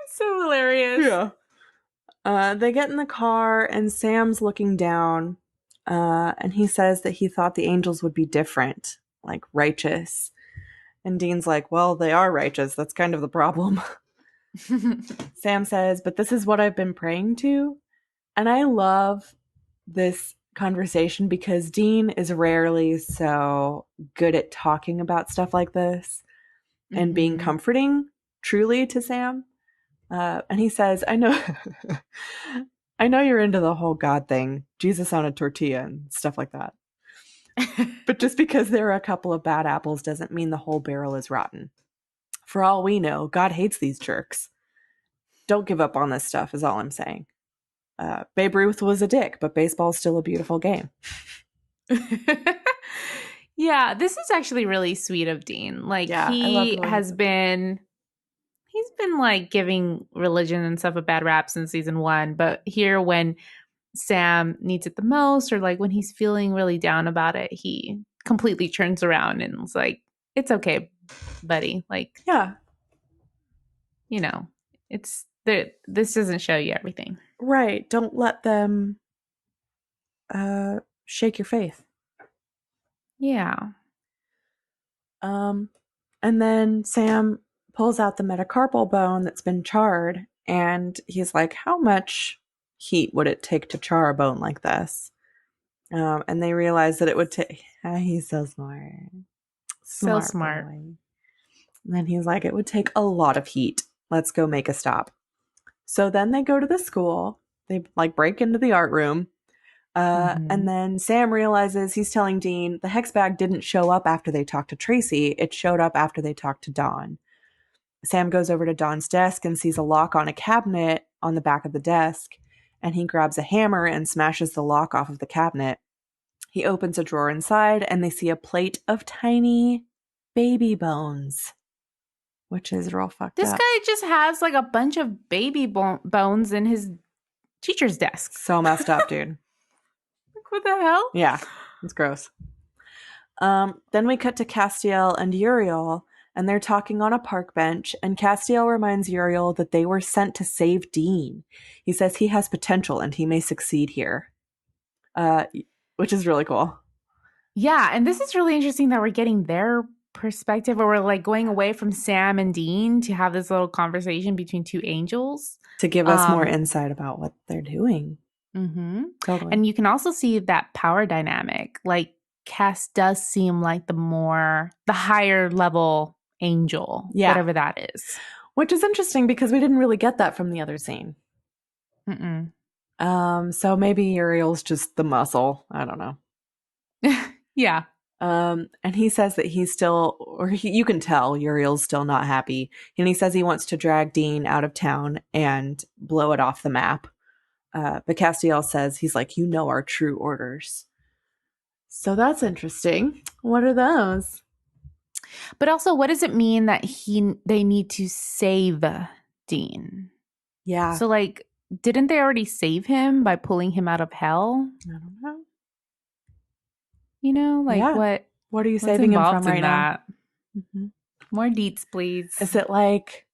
so hilarious. Yeah. They get in the car and Sam's looking down and he says that he thought the angels would be different, like righteous. And Dean's like, well, they are righteous. That's kind of the problem. Sam says, but this is what I've been praying to. And I love this conversation because Dean is rarely so good at talking about stuff like this and being comforting truly to Sam. And he says, I know you're into the whole God thing, Jesus on a tortilla and stuff like that. But just because there are a couple of bad apples doesn't mean the whole barrel is rotten. For all we know, God hates these jerks. Don't give up on this stuff is all I'm saying. Babe Ruth was a dick, but baseball's still a beautiful game. Yeah, this is actually really sweet of Dean. Like, he's been like giving religion and stuff a bad rap since season 1, but here when Sam needs it the most, or like when he's feeling really down about it, he completely turns around and is like, it's okay, buddy. Like, yeah, you know, it's there. This doesn't show you everything. Right. Don't let them shake your faith. Yeah. And then Sam pulls out the metacarpal bone that's been charred, and he's like, how much heat would it take to char a bone like this? And they realize that it would take... he's so smart. So smart. Boy. And then he's like, it would take a lot of heat. Let's go make a stop. So then they go to the school. They like break into the art room. And then Sam realizes he's telling Dean the hex bag didn't show up after they talked to Tracy. It showed up after they talked to Dawn. Sam goes over to Dawn's desk and sees a lock on a cabinet on the back of the desk. And he grabs a hammer and smashes the lock off of the cabinet. He opens a drawer inside and they see a plate of tiny baby bones, which is real fucked up. This guy just has like a bunch of baby bones in his teacher's desk. So messed up, dude. What the hell? Yeah, it's gross. Then we cut to Castiel and Uriel, and they're talking on a park bench, and Castiel reminds Uriel that they were sent to save Dean. He says he has potential and he may succeed here, which is really cool. Yeah, and this is really interesting that we're getting their perspective, or we're like going away from Sam and Dean to have this little conversation between two angels. To give us more insight about what they're doing. Totally. And you can also see that power dynamic. Like, Cass does seem like the higher level angel, whatever that is. Which is interesting because we didn't really get that from the other scene. So maybe Uriel's just the muscle. I don't know. Yeah. And he says that he's still, you can tell Uriel's still not happy. And he says he wants to drag Dean out of town and blow it off the map. But Castiel says, he's like, you know our true orders. So that's interesting. What are those? But also, what does it mean that they need to save Dean? Yeah. So, like, didn't they already save him by pulling him out of hell? I don't know. You know, like what are you saving him from right now? More deets, please. Is it like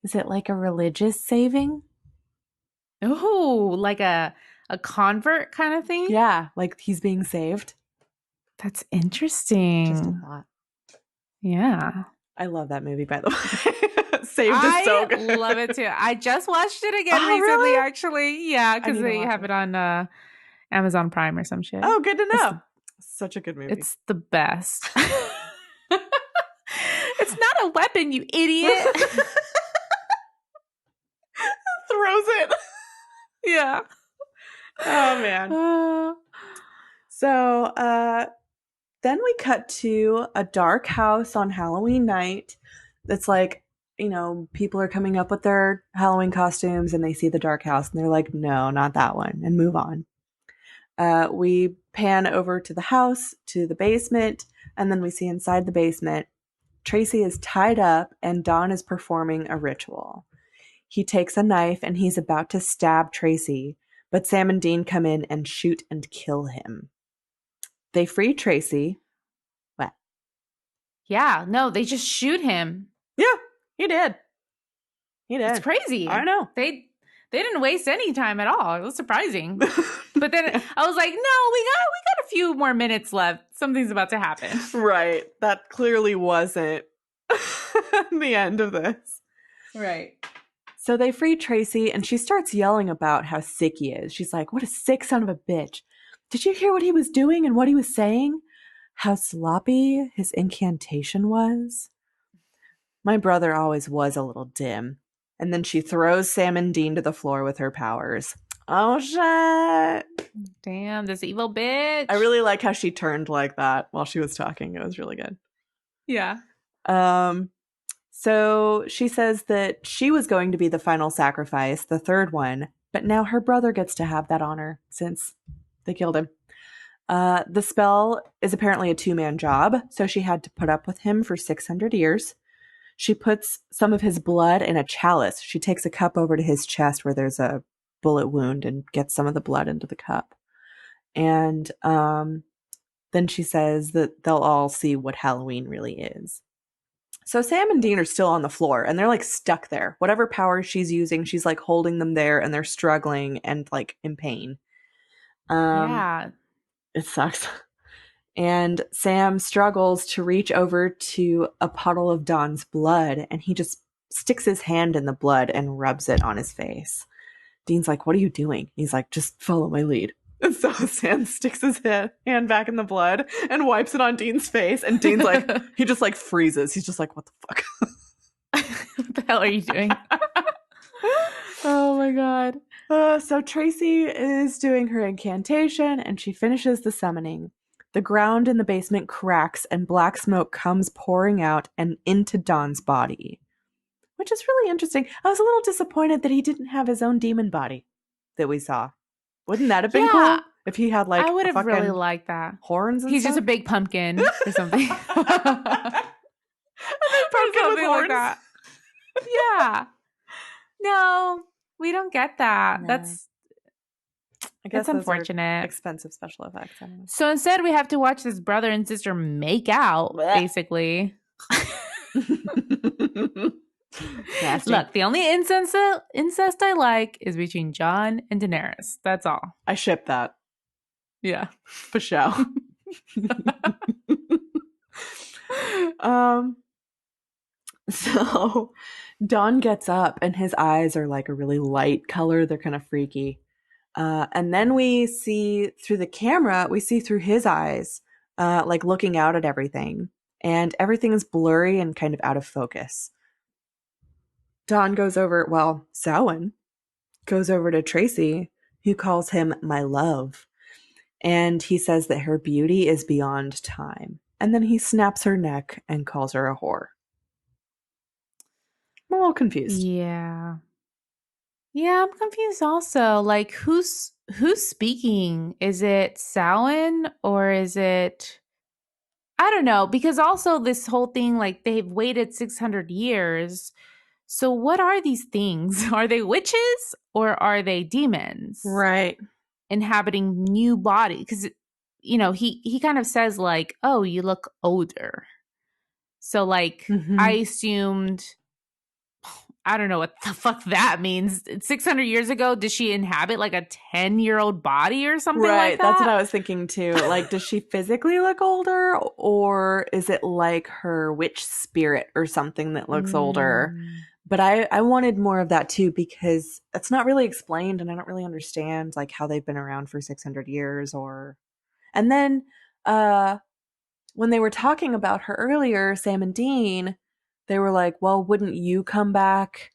a religious saving? Oh, like a convert kind of thing? Yeah, like he's being saved. That's interesting. Just a thought. Yeah. I love that movie, by the way. Saved is so good. I love it too. I just watched it again recently, really? actually. Yeah, because they have it on Amazon Prime or some shit. Oh, good to know. Such a good movie. It's the best. not a weapon, you idiot. Throws it. Yeah. Oh, man. So then we cut to a dark house on Halloween night. It's like, people are coming up with their Halloween costumes and they see the dark house and they're like, no, not that one, and move on. We pan over to the house, to the basement, and then we see inside the basement, Tracy is tied up and Don is performing a ritual. He takes a knife and he's about to stab Tracy, but Sam and Dean come in and shoot and kill him. They free Tracy. What? Yeah, no, they just shoot him. Yeah, he did. He did. It's crazy. I know. They didn't waste any time at all. It was surprising. But then I was like, no, we got a few more minutes left. Something's about to happen. Right. That clearly wasn't the end of this. Right. So they free Tracy and she starts yelling about how sick he is. She's like, what a sick son of a bitch. Did you hear what he was doing and what he was saying? How sloppy his incantation was? My brother always was a little dim. And then she throws Sam and Dean to the floor with her powers. Oh, shit. Damn, this evil bitch. I really like how she turned like that while she was talking. It was really good. Yeah. So she says that she was going to be the final sacrifice, the third one, but now her brother gets to have that honor since they killed him. The spell is apparently a 2-man job, so she had to put up with him for 600 years. She puts some of his blood in a chalice. She takes a cup over to his chest where there's a bullet wound and gets some of the blood into the cup. And then she says that they'll all see what Halloween really is. So Sam and Dean are still on the floor and they're like stuck there. Whatever power she's using, she's like holding them there and they're struggling and like in pain. Yeah. It sucks. And Sam struggles to reach over to a puddle of Don's blood and he just sticks his hand in the blood and rubs it on his face. Dean's like, what are you doing? He's like, just follow my lead. And so Sam sticks his hand back in the blood and wipes it on Dean's face. And Dean's like, he just like freezes. He's just like, what the fuck? What the hell are you doing? Oh my God. So Tracy is doing her incantation and she finishes the summoning. The ground in the basement cracks and black smoke comes pouring out and into Don's body, which is really interesting. I was a little disappointed that he didn't have his own demon body that we saw. Wouldn't that have been cool if he had like I would have really liked that. Horns and He's stuff? just a big pumpkin or something. Pumpkin with Something horns. like that. Yeah. No, we don't get that. No. That's I guess That's those are expensive. expensive special effects. Anyway. So instead we have to watch this brother and sister make out, Blech. basically. Nasty. Look, the only incest I like is between John and Daenerys. That's all. I ship that Yeah. for sure. So Don gets up and his eyes are like a really light color. They're kind of freaky. And then we see through the camera, we see through his eyes, like looking out at everything. And everything is blurry and kind of out of focus. Don goes over, Samhain goes over to Tracy, who calls him my love. And he says that her beauty is beyond time. And then he snaps her neck and calls her a whore. I'm a little confused. Yeah. Yeah, I'm confused also. Like who's speaking? Is it Samhain or is it I don't know, because also this whole thing, like they've waited 600 years. So what are these things? Are they witches or are they demons? Right. Inhabiting new body? Because, you know, he kind of says like, oh, you look older. So like, I assumed, I don't know what the fuck that means. 600 years ago, did she inhabit like a 10-year-old body or something right, like that? that's what I was thinking too. Like, does she physically look older or is it like her witch spirit or something that looks older? But I wanted more of that too because it's not really explained and I don't really understand like how they've been around for 600 years or... And then when they were talking about her earlier, Sam and Dean, they were like, well, wouldn't you come back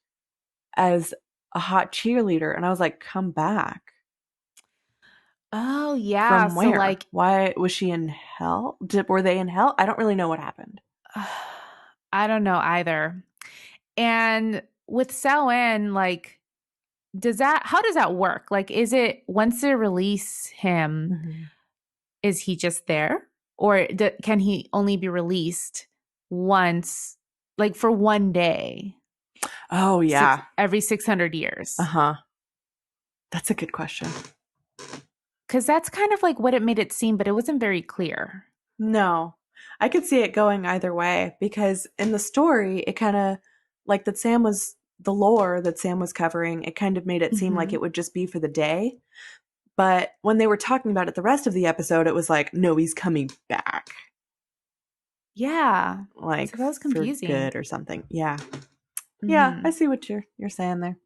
as a hot cheerleader? And I was like, come back? Oh, yeah. From So, where? like, Why was she in hell? Were they in hell? I don't really know what happened. I don't know either. And with Samhain, like, how does that work? Like, is it once they release him, is he just there? Or can he only be released once, like for one day? Oh, yeah. Every 600 years. Uh-huh. That's a good question. Because that's kind of like what it made it seem, but it wasn't very clear. No. I could see it going either way because in the story, it kind of, like that Sam was, the lore that Sam was covering, it kind of made it seem like it would just be for the day. But when they were talking about it the rest of the episode, it was like, no, he's coming back. Yeah. Like, so that was confusing. For good or something. Yeah. Yeah, I see what you're saying there.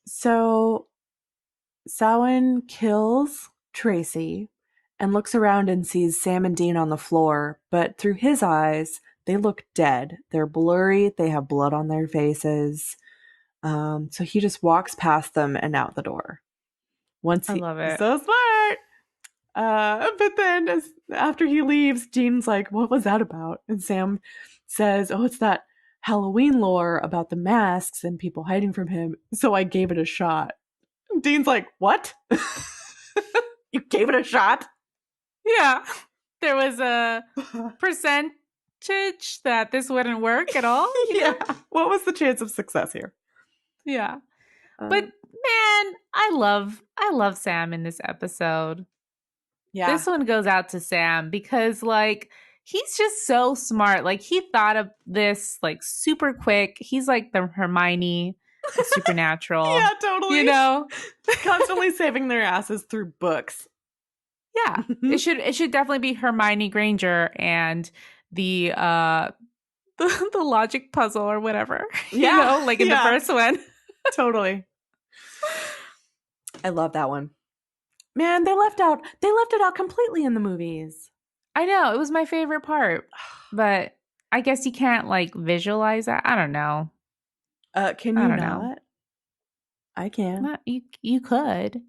So Samhain kills Tracy and looks around and sees Sam and Dean on the floor, but through his eyes, they look dead. They're blurry, they have blood on their faces. So he just walks past them and out the door. I love it. So smart. But then after he leaves, Dean's like, what was that about? And Sam says, oh, it's that Halloween lore about the masks and people hiding from him. So I gave it a shot. And Dean's like, what? You gave it a shot? Yeah. There was a percentage that this wouldn't work at all. Yeah. What was the chance of success here? Yeah. But man, I love Sam in this episode. Yeah. This one goes out to Sam because like he's just so smart. Like he thought of this like super quick. He's like the Hermione of Supernatural. Yeah, totally. You know? Constantly saving their asses through books. Yeah. It should definitely be Hermione Granger and the logic puzzle or whatever. Yeah. You know, like in the first one. Totally. I love that one. Man, they left it out completely in the movies. I know, it was my favorite part. But I guess you can't like visualize that. I don't know. Can you not? I can. Not, you could.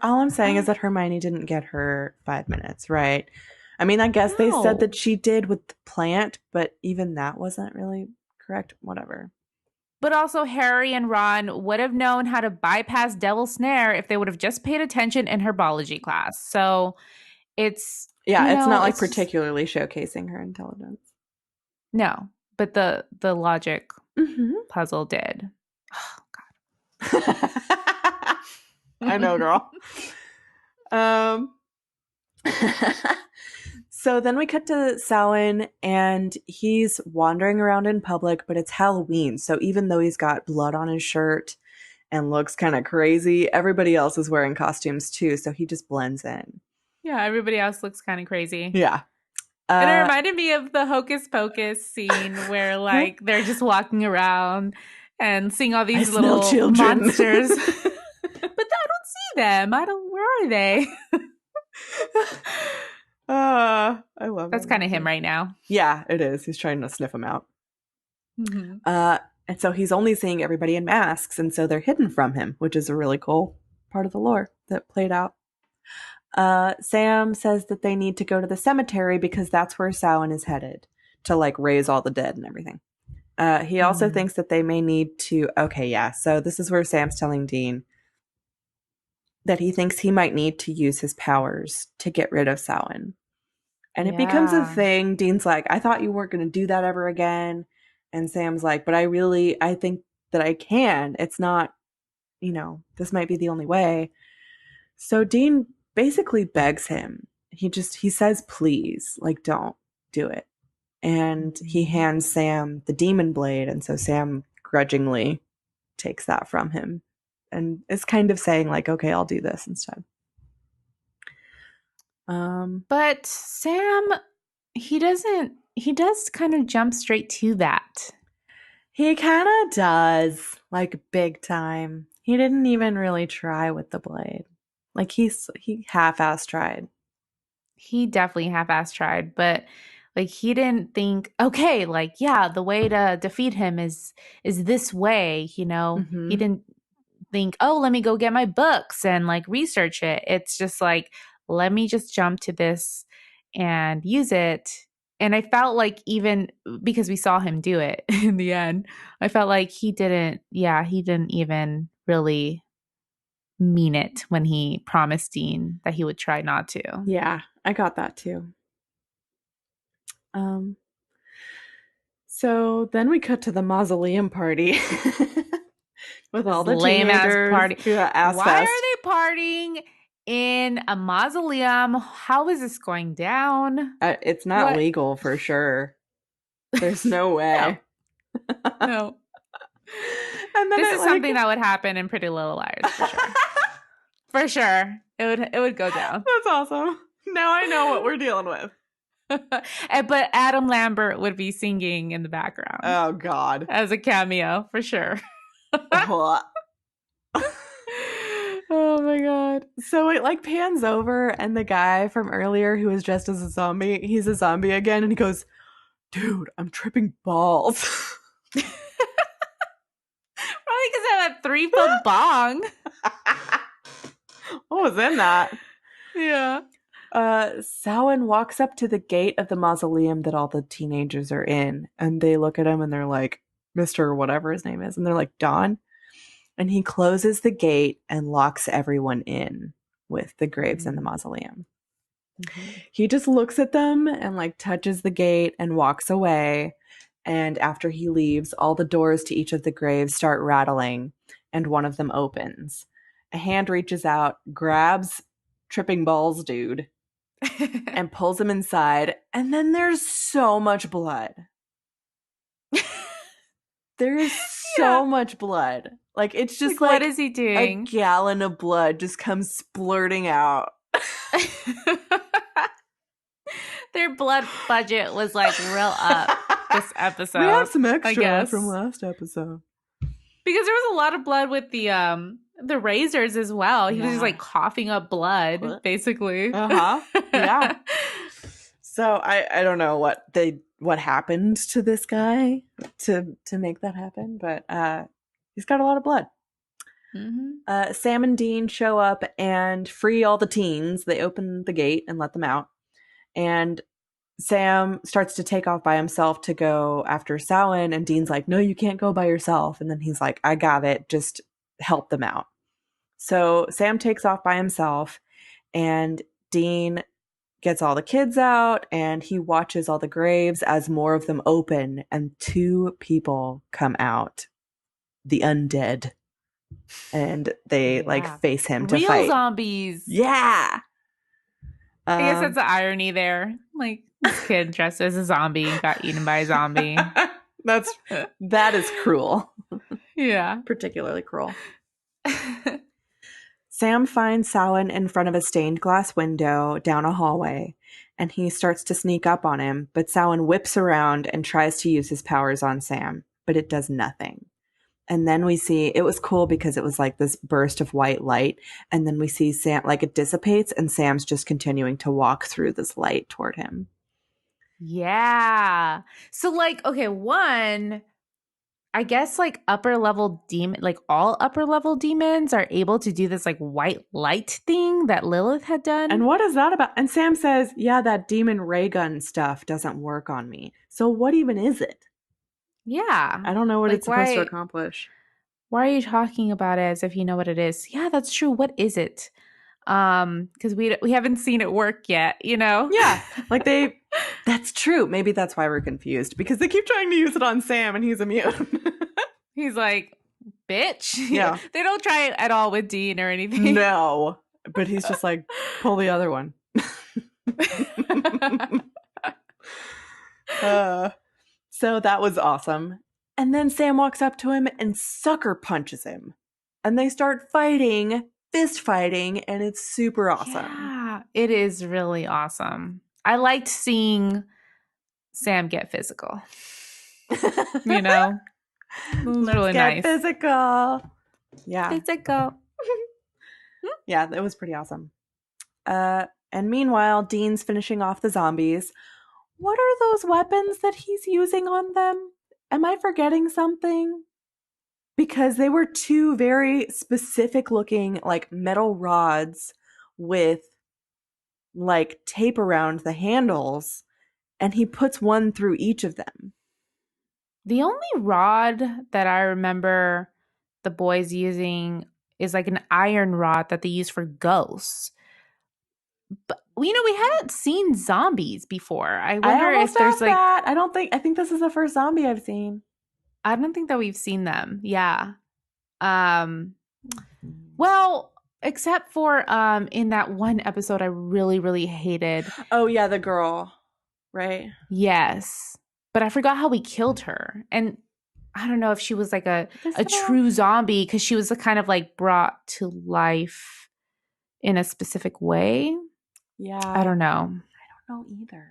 All I'm saying is that Hermione didn't get her 5 minutes, right? I mean, I guess they said that she did with the plant, but even that wasn't really correct. Whatever. But also Harry and Ron would have known how to bypass Devil's Snare if they would have just paid attention in herbology class. So it's... Yeah, it's not like particularly showcasing her intelligence. No, but the logic puzzle did. Oh, God. I know, girl. So then we cut to Samhain, and he's wandering around in public, but it's Halloween. So even though he's got blood on his shirt and looks kind of crazy, everybody else is wearing costumes too. So he just blends in. Yeah, everybody else looks kind of crazy. Yeah. And it reminded me of the Hocus Pocus scene where like they're just walking around and seeing all these little monsters. But I don't see them. Where are they? I love That's kind of him right now. Yeah, it is. He's trying to sniff them out. Mm-hmm. And so he's only seeing everybody in masks, and so they're hidden from him, which is a really cool part of the lore that played out. Sam says that they need to go to the cemetery because that's where Samhain is headed to like raise all the dead and everything. He also thinks that they may need to... Okay, yeah. So this is where Sam's telling Dean that he thinks he might need to use his powers to get rid of Samhain. And it becomes a thing. Dean's like, I thought you weren't going to do that ever again. And Sam's like, but I think that I can. It's not, this might be the only way. So Dean basically begs him. He says, please, like, don't do it. And he hands Sam the demon blade. And so Sam grudgingly takes that from him and is kind of saying like, okay, I'll do this instead. But Sam, he does kind of jump straight to that. He kind of does, like big time. He didn't even really try with the blade. Like he half-ass tried. he definitely half-ass tried, but like he didn't think, okay, like yeah, the way to defeat him is this way, you know. He Mhm. didn't think, oh, let me go get my books and like research it. It's just like, let me just jump to this and use it. And I felt like even because we saw him do it in the end, I felt like he didn't even really mean it when he promised Dean that he would try not to. Yeah, I got that too. So then we cut to the mausoleum party with all the Lame ass teenagers. party. Yeah, ass Why fest. are they partying in a mausoleum? How is this going down? It's not What? legal for sure. There's no way. No. And then This is something that would happen in Pretty Little Liars for sure. For sure. It would go down. That's awesome. Now I know what we're dealing with. But Adam Lambert would be singing in the background Oh God. as a cameo for sure. Oh Oh my God. So it like pans over and the guy from earlier who was dressed as a zombie, he's a zombie again, and he goes, "Dude, I'm tripping balls." Probably because I have a 3-foot bong. What was in that? Yeah. Samhain walks up to the gate of the mausoleum that all the teenagers are in, and they look at him and they're like, Mr. whatever his name is, and they're like, Don. And he closes the gate and locks everyone in with the graves in the mausoleum. Mm-hmm. He just looks at them and like touches the gate and walks away. And after he leaves, all the doors to each of the graves start rattling, and one of them opens. A hand reaches out, grabs Tripping Balls dude, and pulls him inside. And then there's so much blood. There is so much blood. Like, it's just like what is he doing? A gallon of blood just comes splurting out. Their blood budget was like real up this episode. We have some I extra guess. from last episode. Because there was a lot of blood with the razors as well. He was just like coughing up blood, basically. Yeah. So I don't know what happened to this guy to make that happen, but he's got a lot of blood. Mm-hmm. Sam and Dean show up and free all the teens. They open the gate and let them out. And Sam starts to take off by himself to go after Samhain, and Dean's like, no, you can't go by yourself. And then he's like, I got it. Just help them out. So Sam takes off by himself, and Dean gets all the kids out, and he watches all the graves as more of them open, and 2 people come out, the undead, and they like face him to Real fight. Zombies. Yeah. I guess that's the irony there. Like, this kid dressed as a zombie and got eaten by a zombie. That is cruel. Yeah. Particularly cruel. Sam finds Samhain in front of a stained glass window down a hallway, and he starts to sneak up on him, but Samhain whips around and tries to use his powers on Sam, but it does nothing. And then we see, it was cool because it was like this burst of white light, and then we see Sam, like it dissipates, and Sam's just continuing to walk through this light toward him. Yeah. So like, okay, one, I guess like upper level demon, like all upper level demons are able to do this like white light thing that Lilith had done. And what is that about? And Sam says, yeah, that demon ray gun stuff doesn't work on me. So what even is it? Yeah. I don't know what it's supposed to accomplish. Why are you talking about it as if you know what it is? Yeah, that's true. What is it? Because we haven't seen it work yet, you know? Yeah. Like that's true. Maybe that's why we're confused, because they keep trying to use it on Sam and he's immune. He's like, bitch. Yeah. They don't try it at all with Dean or anything. No. But he's just like, pull the other one. So that was awesome. And then Sam walks up to him and sucker punches him. And they start fighting, fist fighting, and it's super awesome. Yeah, it is really awesome. I liked seeing Sam get physical. You know? It was really nice. Physical. Yeah. Physical. Yeah, that was pretty awesome. And meanwhile, Dean's finishing off the zombies. What are those weapons that he's using on them? Am I forgetting something? Because they were two very specific looking, like, metal rods with, like, tape around the handles, and he puts one through each of them. The only rod that I remember the boys using is like an iron rod that they use for ghosts. But we hadn't seen zombies before. I wonder almost if there's asked like that. I think this is the first zombie I've seen. I don't think that we've seen them. Yeah. Well, except for in that one episode I really, really hated. Oh yeah, the girl, right? Yes. But I forgot how we killed her. And I don't know if she was like a This true zombie because she was kind of like brought to life in a specific way. Yeah. I don't know. I don't know either.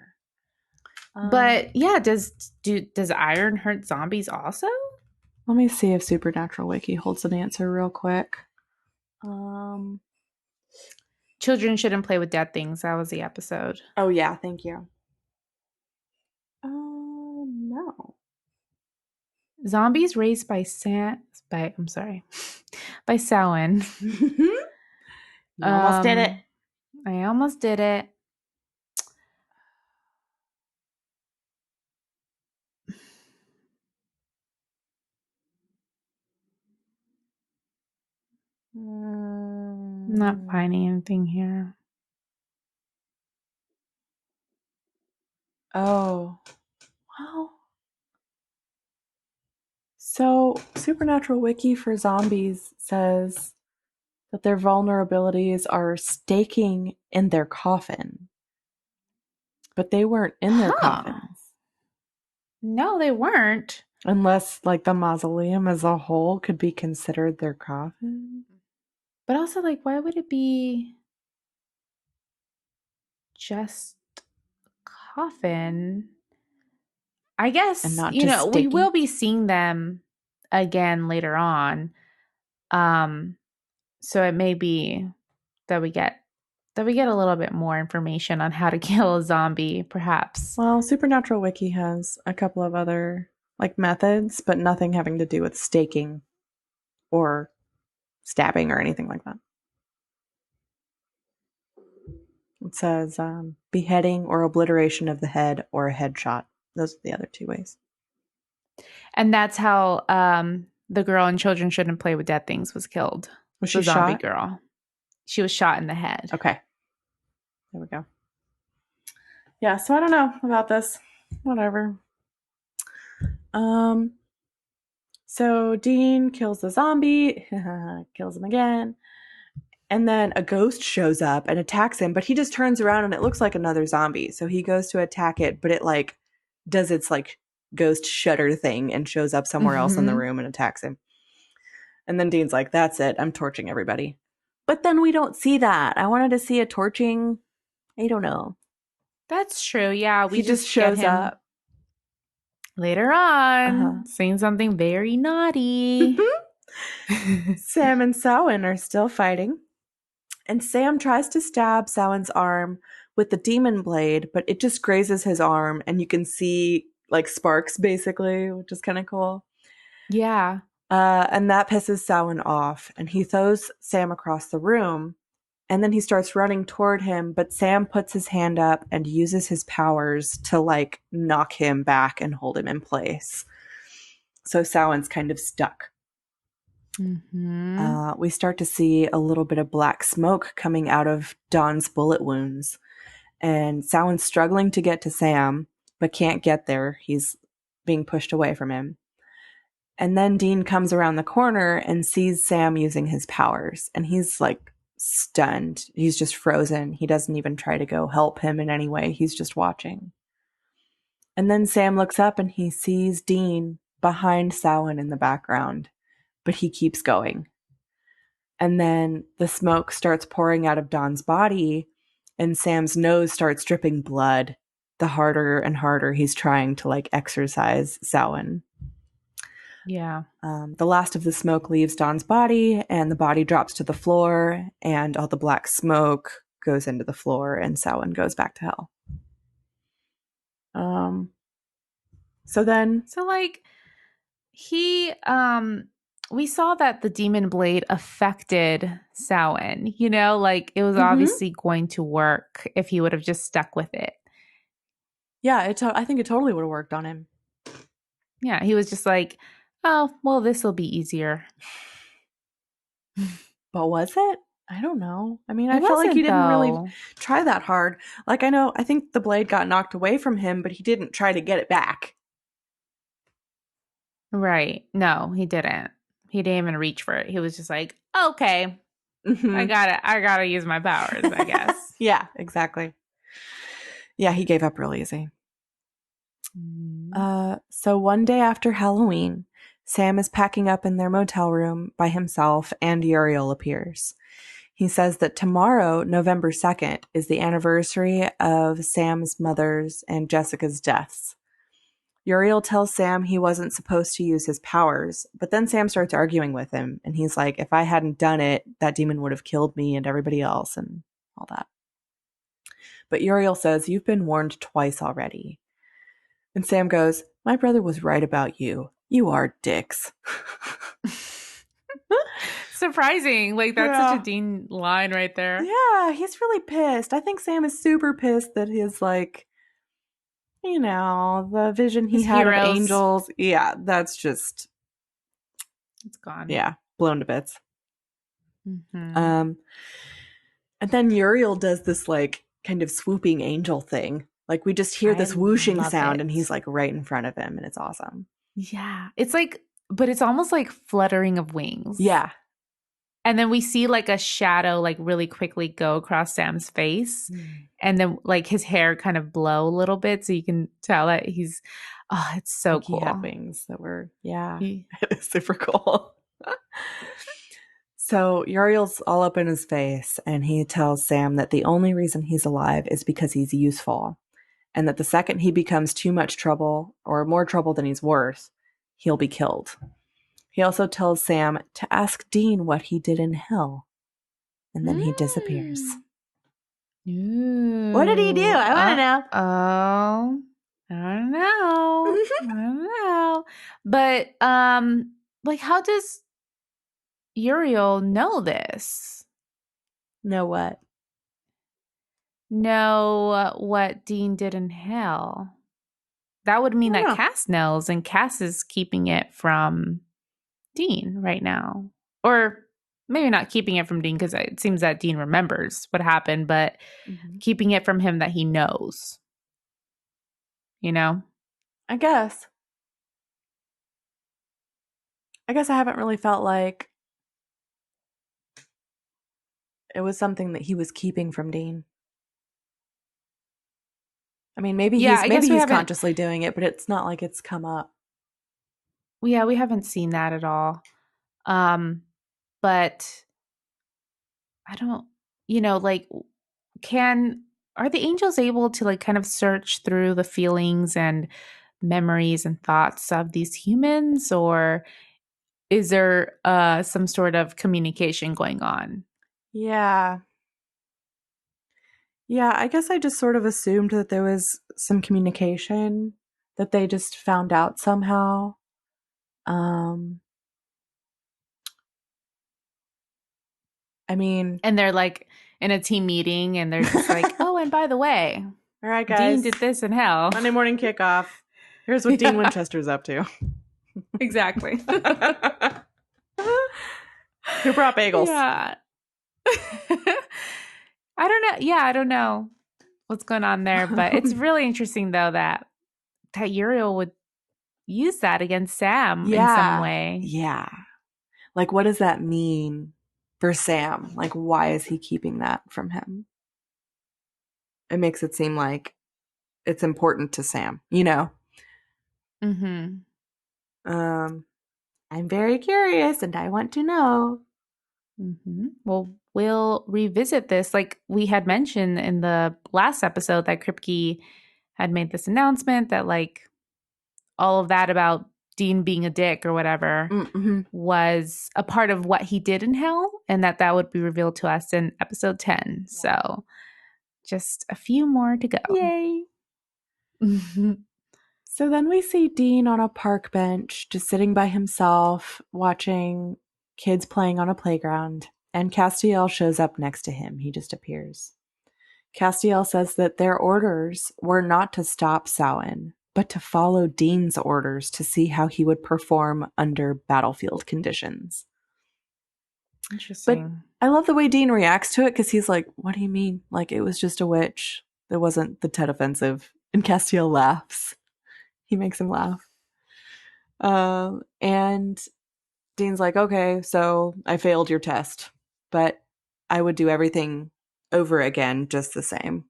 But yeah, does iron hurt zombies also? Let me see if Supernatural Wiki holds an answer real quick. Children shouldn't play with dead things. That was the episode. Oh yeah, thank you. No. Zombies raised by by Samhain. You almost did it. I almost did it. I'm not finding anything here. Oh. Well. So, Supernatural Wiki for zombies says that their vulnerabilities are staking in their coffin. But they weren't in their coffins. No, they weren't. Unless, like, the mausoleum as a whole could be considered their coffin. But also, like, why would it be just coffin? I guess, And not we staking? will be seeing them again later on. So it may be that we get a little bit more information on how to kill a zombie, perhaps. Well, Supernatural Wiki has a couple of other, like, methods, but nothing having to do with staking or stabbing or anything like that. It says beheading or obliteration of the head or a headshot. Those are the other two ways. And that's how the girl in Children Shouldn't Play with Dead Things was killed. Was she the zombie shot? girl. She was shot in the head. Okay. There we go. Yeah, so I don't know about this. Whatever. So Dean kills the zombie, kills him again. And then a ghost shows up and attacks him, but he just turns around and it looks like another zombie. So he goes to attack it, but it like does its like ghost shutter thing and shows up somewhere else in the room and attacks him. And then Dean's like, that's it. I'm torching everybody. But then we don't see that. I wanted to see a torching. I don't know. That's true. Yeah. He just shows up. Later on, saying something very naughty. Sam and Samhain are still fighting. And Sam tries to stab Samhain's arm with the demon blade, but it just grazes his arm and you can see like sparks basically, which is kind of cool. Yeah. And that pisses Samhain off and he throws Sam across the room and then he starts running toward him, but Sam puts his hand up and uses his powers to like knock him back and hold him in place. So Samhain's kind of stuck. Mm-hmm. We start to see a little bit of black smoke coming out of Don's bullet wounds. And Samhain's struggling to get to Sam, but can't get there. He's being pushed away from him. And then Dean comes around the corner and sees Sam using his powers. And he's like stunned. He's just frozen. He doesn't even try to go help him in any way. He's just watching. And then Sam looks up and he sees Dean behind Samhain in the background. But he keeps going. And then the smoke starts pouring out of Don's body and Sam's nose starts dripping blood the harder and harder he's trying to like exorcise Samhain. Yeah. The last of the smoke leaves Don's body and the body drops to the floor and all the black smoke goes into the floor and Samhain goes back to hell. So then, So like he we saw that the demon blade affected Samhain, you know, like it was obviously going to work if he would have just stuck with it. yeah, I think it totally would have worked on him. Yeah, he was just like, oh, well, this will be easier. But was it? I don't know. I mean, It I felt like wasn't, he didn't really though. try that hard. Like, I think the blade got knocked away from him, but he didn't try to get it back. Right. No, he didn't. He didn't even reach for it. He was just like, okay, I gotta use my powers, I guess. Yeah, exactly. Yeah, he gave up real easy. So one day after Halloween, Sam is packing up in their motel room by himself and Uriel appears. He says that tomorrow, November 2nd, is the anniversary of Sam's mother's and Jessica's deaths. Uriel tells Sam he wasn't supposed to use his powers, but then Sam starts arguing with him, and he's like, if I hadn't done it, that demon would have killed me and everybody else and all that. But Uriel says, you've been warned twice already. And Sam goes, my brother was right about you. You are dicks. Surprising. Like, that's such a Dean line right there. Yeah, he's really pissed. I think Sam is super pissed that his, like, you know, the vision he His had heroes. of angels. Yeah, that's just, It's gone. yeah, blown to bits. Mm-hmm. And then Uriel does this, like, kind of swooping angel thing. Like, we just hear this whooshing love sound, it. and he's, like, right in front of him, and it's awesome. Yeah. It's like, but it's almost like fluttering of wings. Yeah. And then we see like a shadow like really quickly go across Sam's face. And then like his hair kind of blow a little bit. So you can tell that he's, oh, it's so Like cool. he had wings that were, it is super cool. So Uriel's all up in his face, and he tells Sam that the only reason he's alive is because he's useful, and that the second he becomes too much trouble or more trouble than he's worth, he'll be killed. He also tells Sam to ask Dean what he did in hell, and then he disappears. Ooh. What did he do? I want to know. Oh, I don't know. I don't know. But like, how does Uriel know this? Know what? Know what Dean did in hell? That would mean that Cass knows, and Cass is keeping it from Dean right now. Or maybe not keeping it from Dean, because it seems that Dean remembers what happened, but keeping it from him that he knows. You know? I guess I haven't really felt like it was something that he was keeping from Dean. I mean, maybe he's consciously doing it, but it's not like it's come up. Yeah, we haven't seen that at all. But I don't, like, are the angels able to like kind of search through the feelings and memories and thoughts of these humans, or is there some sort of communication going on? Yeah, I guess I just sort of assumed that there was some communication that they just found out somehow. I mean, and they're like in a team meeting, and they're just like, oh, and by the way, all right, guys, Dean did this in hell. Monday morning kickoff. Here's what Dean Winchester's up to. Exactly. Who brought bagels? Yeah. I don't know. Yeah, I don't know what's going on there, but it's really interesting though that Uriel would use that against Sam in some way. Yeah. Like, what does that mean for Sam? Like, why is he keeping that from him? It makes it seem like it's important to Sam, you know? Mm-hmm. I'm very curious and I want to know. Mm-hmm. Well, we'll revisit this. Like we had mentioned in the last episode that Kripke had made this announcement that like all of that about Dean being a dick or whatever Mm-hmm. was a part of what he did in hell, and that would be revealed to us in episode 10. So just a few more to go. Yay. So then we see Dean on a park bench, just sitting by himself, watching kids playing on a playground, and Castiel shows up next to him. He just appears. Castiel says that their orders were not to stop Samhain, but to follow Dean's orders to see how he would perform under battlefield conditions. Interesting. I love the way Dean reacts to it, because he's like, what do you mean? Like, it was just a witch. It wasn't the Tet Offensive. And Castiel laughs. He makes him laugh. And Dean's like, okay, so I failed your test, but I would do everything over again just the same.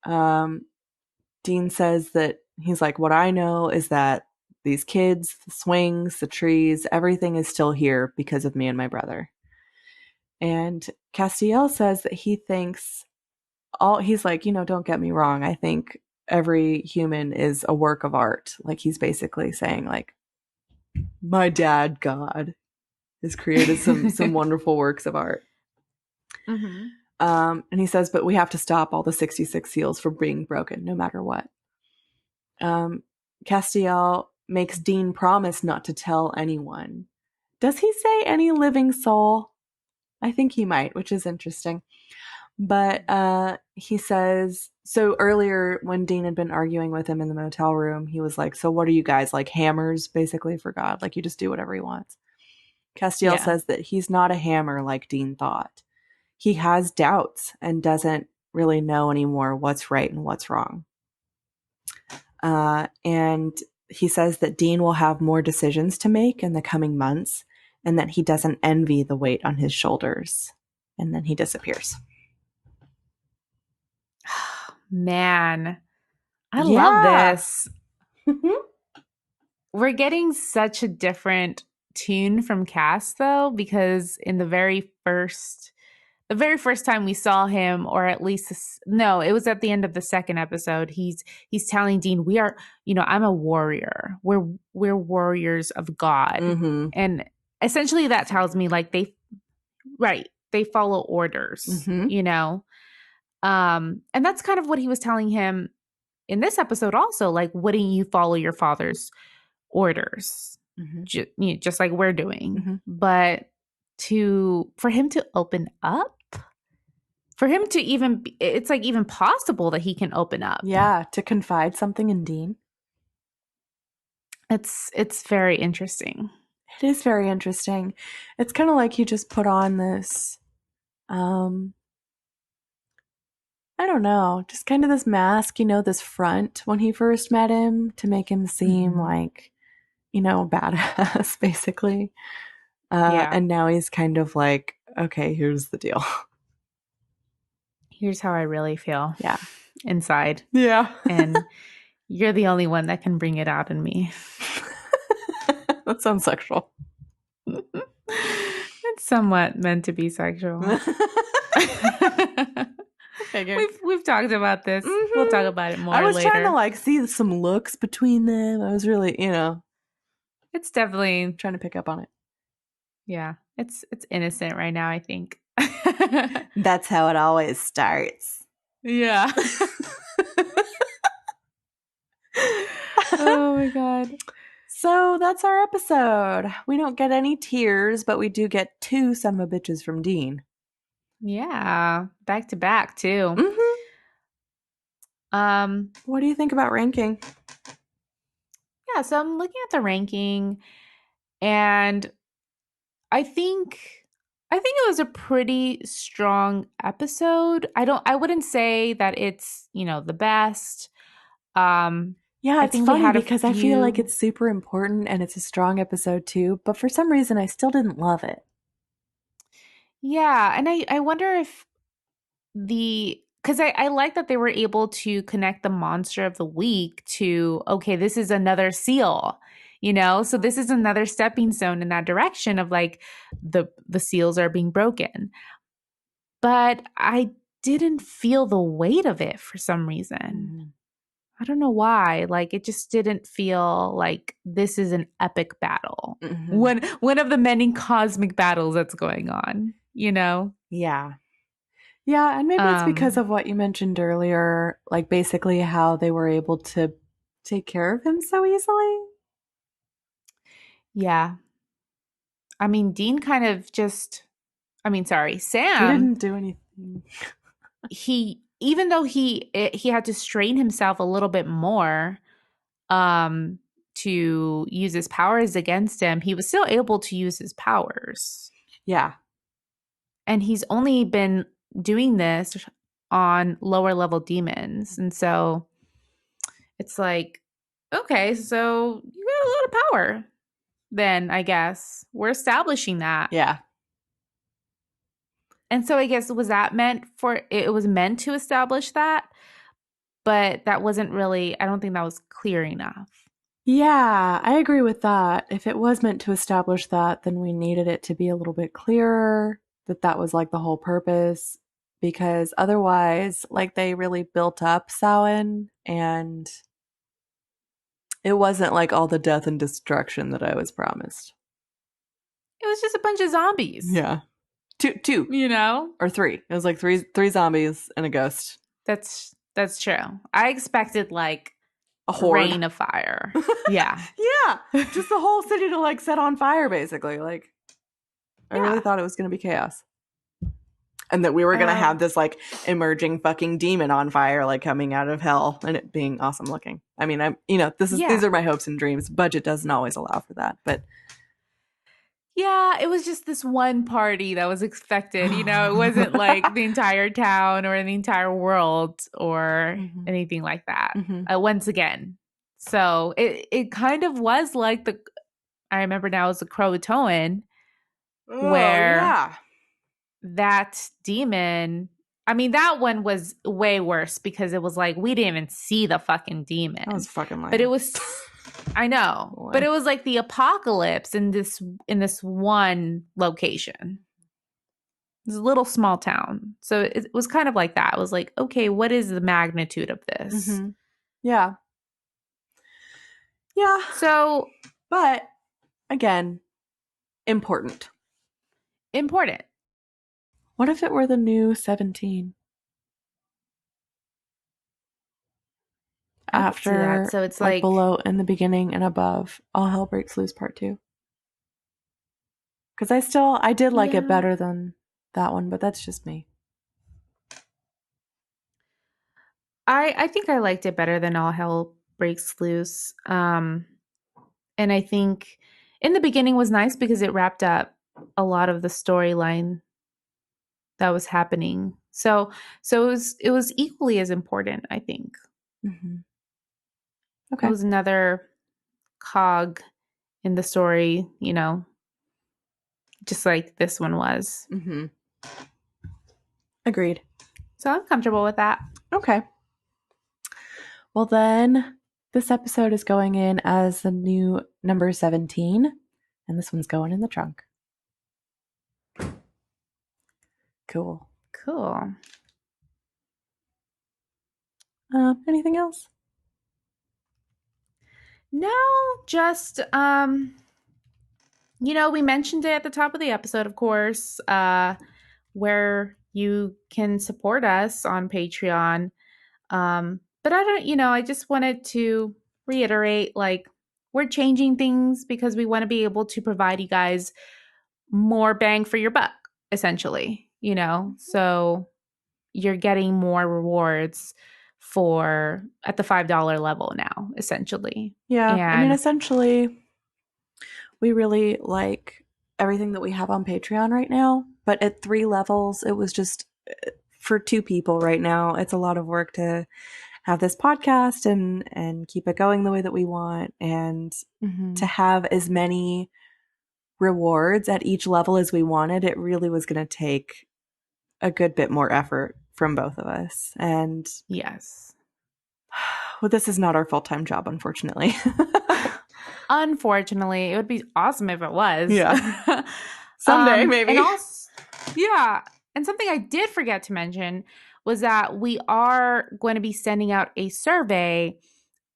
Dean says that he's like, what I know is that these kids, the swings, the trees, everything is still here because of me and my brother. And Castiel says that he thinks he's like, don't get me wrong. I think every human is a work of art. Like, he's basically saying, like, my dad, God, has created some wonderful works of art. Mm-hmm. And he says, but we have to stop all the 66 seals from being broken, no matter what. Castiel makes Dean promise not to tell anyone. Does he say any living soul? I think he might, which is interesting. But he says, so earlier when Dean had been arguing with him in the motel room, he was like, so what are you guys, like hammers, basically, for God? Like, you just do whatever he wants. Castiel says that he's not a hammer like Dean thought. He has doubts and doesn't really know anymore what's right and what's wrong. And he says that Dean will have more decisions to make in the coming months, and that he doesn't envy the weight on his shoulders. And then he disappears. Man, I Yeah. love this. We're getting such a different tune from Cass, though, because in the very first time we saw him, or at least it was at the end of the second episode, he's telling Dean, we are, I'm a warrior. We're warriors of God. Mm-hmm. And essentially that tells me, like, they follow orders, Mm-hmm. And that's kind of what he was telling him in this episode also, like, wouldn't you follow your father's orders? Mm-hmm. Just like we're doing. Mm-hmm. But for him to open up, for him to even it's like even possible that he can open up. Yeah, to confide something in Dean. It's very interesting. It is very interesting. It's kind of like he just put on this I don't know, just kind of this mask, this front when he first met him, to make him seem like, badass, basically. And now he's kind of like, okay, here's the deal. Here's how I really feel. Yeah. Inside. Yeah. And you're the only one that can bring it out in me. That sounds sexual. It's somewhat meant to be sexual. We've talked about this. Mm-hmm. We'll talk about it more later. I was trying to see some looks between them. I was really, it's definitely trying to pick up on it. Yeah, it's innocent right now, I think. That's how it always starts. Yeah. Oh my God. So that's our episode. We don't get any tears, but we do get 2 son of a bitches from Dean. Yeah, back to back too. Mm-hmm. What do you think about ranking? Yeah, so I'm looking at the ranking, and I think it was a pretty strong episode. I wouldn't say that it's, the best. Yeah, it's funny because I feel like it's super important and it's a strong episode too, but for some reason I still didn't love it. Yeah, and I wonder if because I like that they were able to connect the monster of the week to, okay, this is another seal, so this is another stepping stone in that direction of like the seals are being broken. But I didn't feel the weight of it for some reason. I don't know why. Like, it just didn't feel like this is an epic battle. One of the many cosmic battles that's going on, you know? Yeah. Yeah, and maybe it's because Um, of what you mentioned earlier, like basically how they were able to take care of him so easily. Yeah. I mean, Dean kind of just, sorry, He Sam, didn't do anything. even though he had to strain himself a little bit more to use his powers against him, he was still able to use his powers. Yeah. And he's only been doing this on lower level demons. And so it's like, okay, so you got a lot of power then, I guess. We're establishing that. Yeah. And so I guess was that meant for it was meant to establish that, but that wasn't really, I don't think that was clear enough. Yeah, I agree with that. If it was meant to establish that, then we needed it to be a little bit clearer that that was like the whole purpose, because otherwise, like they really built up Samhain and it wasn't like all the death and destruction that I was promised. It was just a bunch of zombies. Yeah. Two You know? or three. It was like three zombies and a ghost. That's true. I expected like A horde. rain of fire. Yeah. Yeah. Just the whole city to like set on fire, basically. Like, I really Yeah. thought it was going to be chaos. And that we were going to have this like emerging fucking demon on fire, like coming out of hell and it being awesome looking. I mean, these are my hopes and dreams. Budget doesn't always allow for that, but. Yeah, it was just this one party that was expected. You know, it wasn't like the entire town or the entire world or anything like that. Once again. So it kind of was like I remember now it was the Croatoan where that demon, I mean, that one was way worse because it was like we didn't even see the fucking demon. That was fucking lame. But it was I know. Boy. But it was like the apocalypse in this one location. It's a little small town. So it was kind of like that. It was like, okay, what is the magnitude of this? Yeah. Yeah. So, but again, important. What if it were the new 17? After that. So it's like below in the beginning and above, All Hell Breaks Loose Part 2. Because I did like it better than that one, but that's just me. I think I liked it better than All Hell Breaks Loose. And I think in the beginning was nice because it wrapped up a lot of the storyline that was happening. So it was equally as important, I think. Okay. It was another cog in the story, you know, just like this one was. Agreed. So I'm comfortable with that. Okay. Well, then this episode is going in as the new number 17, and this one's going in the trunk. Cool. Anything else? No, just you know, we mentioned it at the top of the episode, of course, where you can support us on Patreon. But I just wanted to reiterate, like, we're changing things because we want to be able to provide you guys more bang for your buck, essentially, you know? So you're getting more rewards at the $5 level now, essentially. Yeah. And I mean, essentially, we really like everything that we have on Patreon right now, but at 3 levels, it was just for 2 people right now. It's a lot of work to have this podcast and keep it going the way that we want, and to have as many rewards at each level as we wanted. It really was going to take a good bit more effort from both of us. And yes. Well, this is not our full-time job, unfortunately. Unfortunately, it would be awesome if it was. Yeah. Someday, maybe. And also, yeah. And something I did forget to mention was that we are going to be sending out a survey,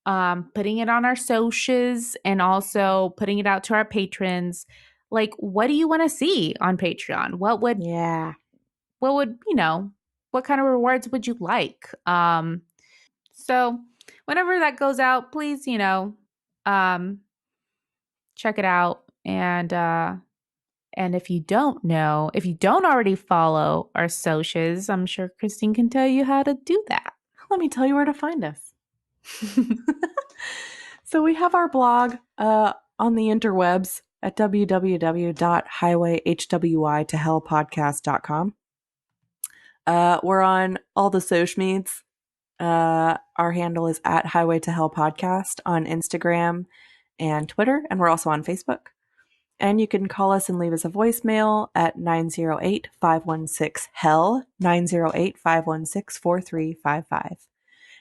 putting it on our socials and also putting it out to our patrons. Like, what do you want to see on Patreon? What would, what kind of rewards would you like? So whenever that goes out, please, check it out. And if you don't already follow our socials, I'm sure Christine can tell you how to do that. Let me tell you where to find us. So we have our blog on the interwebs at www.highwayhwytohellpodcast.com. We're on all the social medias. Our handle is at Highway to Hell Podcast on Instagram and Twitter, and we're also on Facebook. And you can call us and leave us a voicemail at 908-516-HELL, 908-516-4355.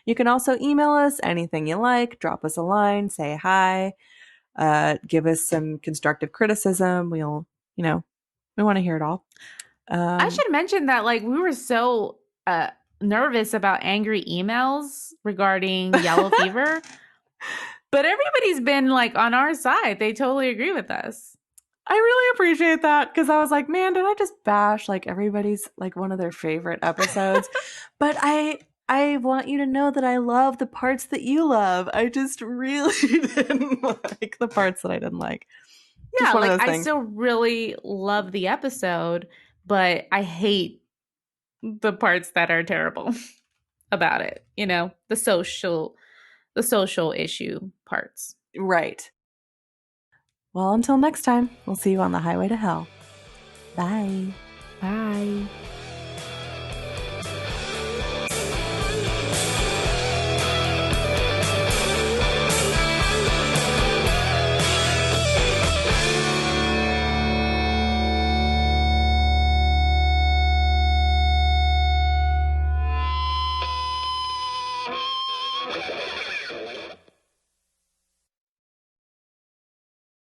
You can also email us anything you like, drop us a line, say hi, give us some constructive criticism. We want to hear it all. I should mention that we were so nervous about angry emails regarding yellow fever, but everybody's been on our side. They totally agree with us. I really appreciate that, because I was like, man, did I just bash everybody's one of their favorite episodes? But I want you to know that I love the parts that you love. I just really didn't like the parts that I didn't like. Yeah, I still really love the episode, but I hate the parts that are terrible about it. The social issue parts. Right. Well, until next time, we'll see you on the highway to hell. Bye. Bye.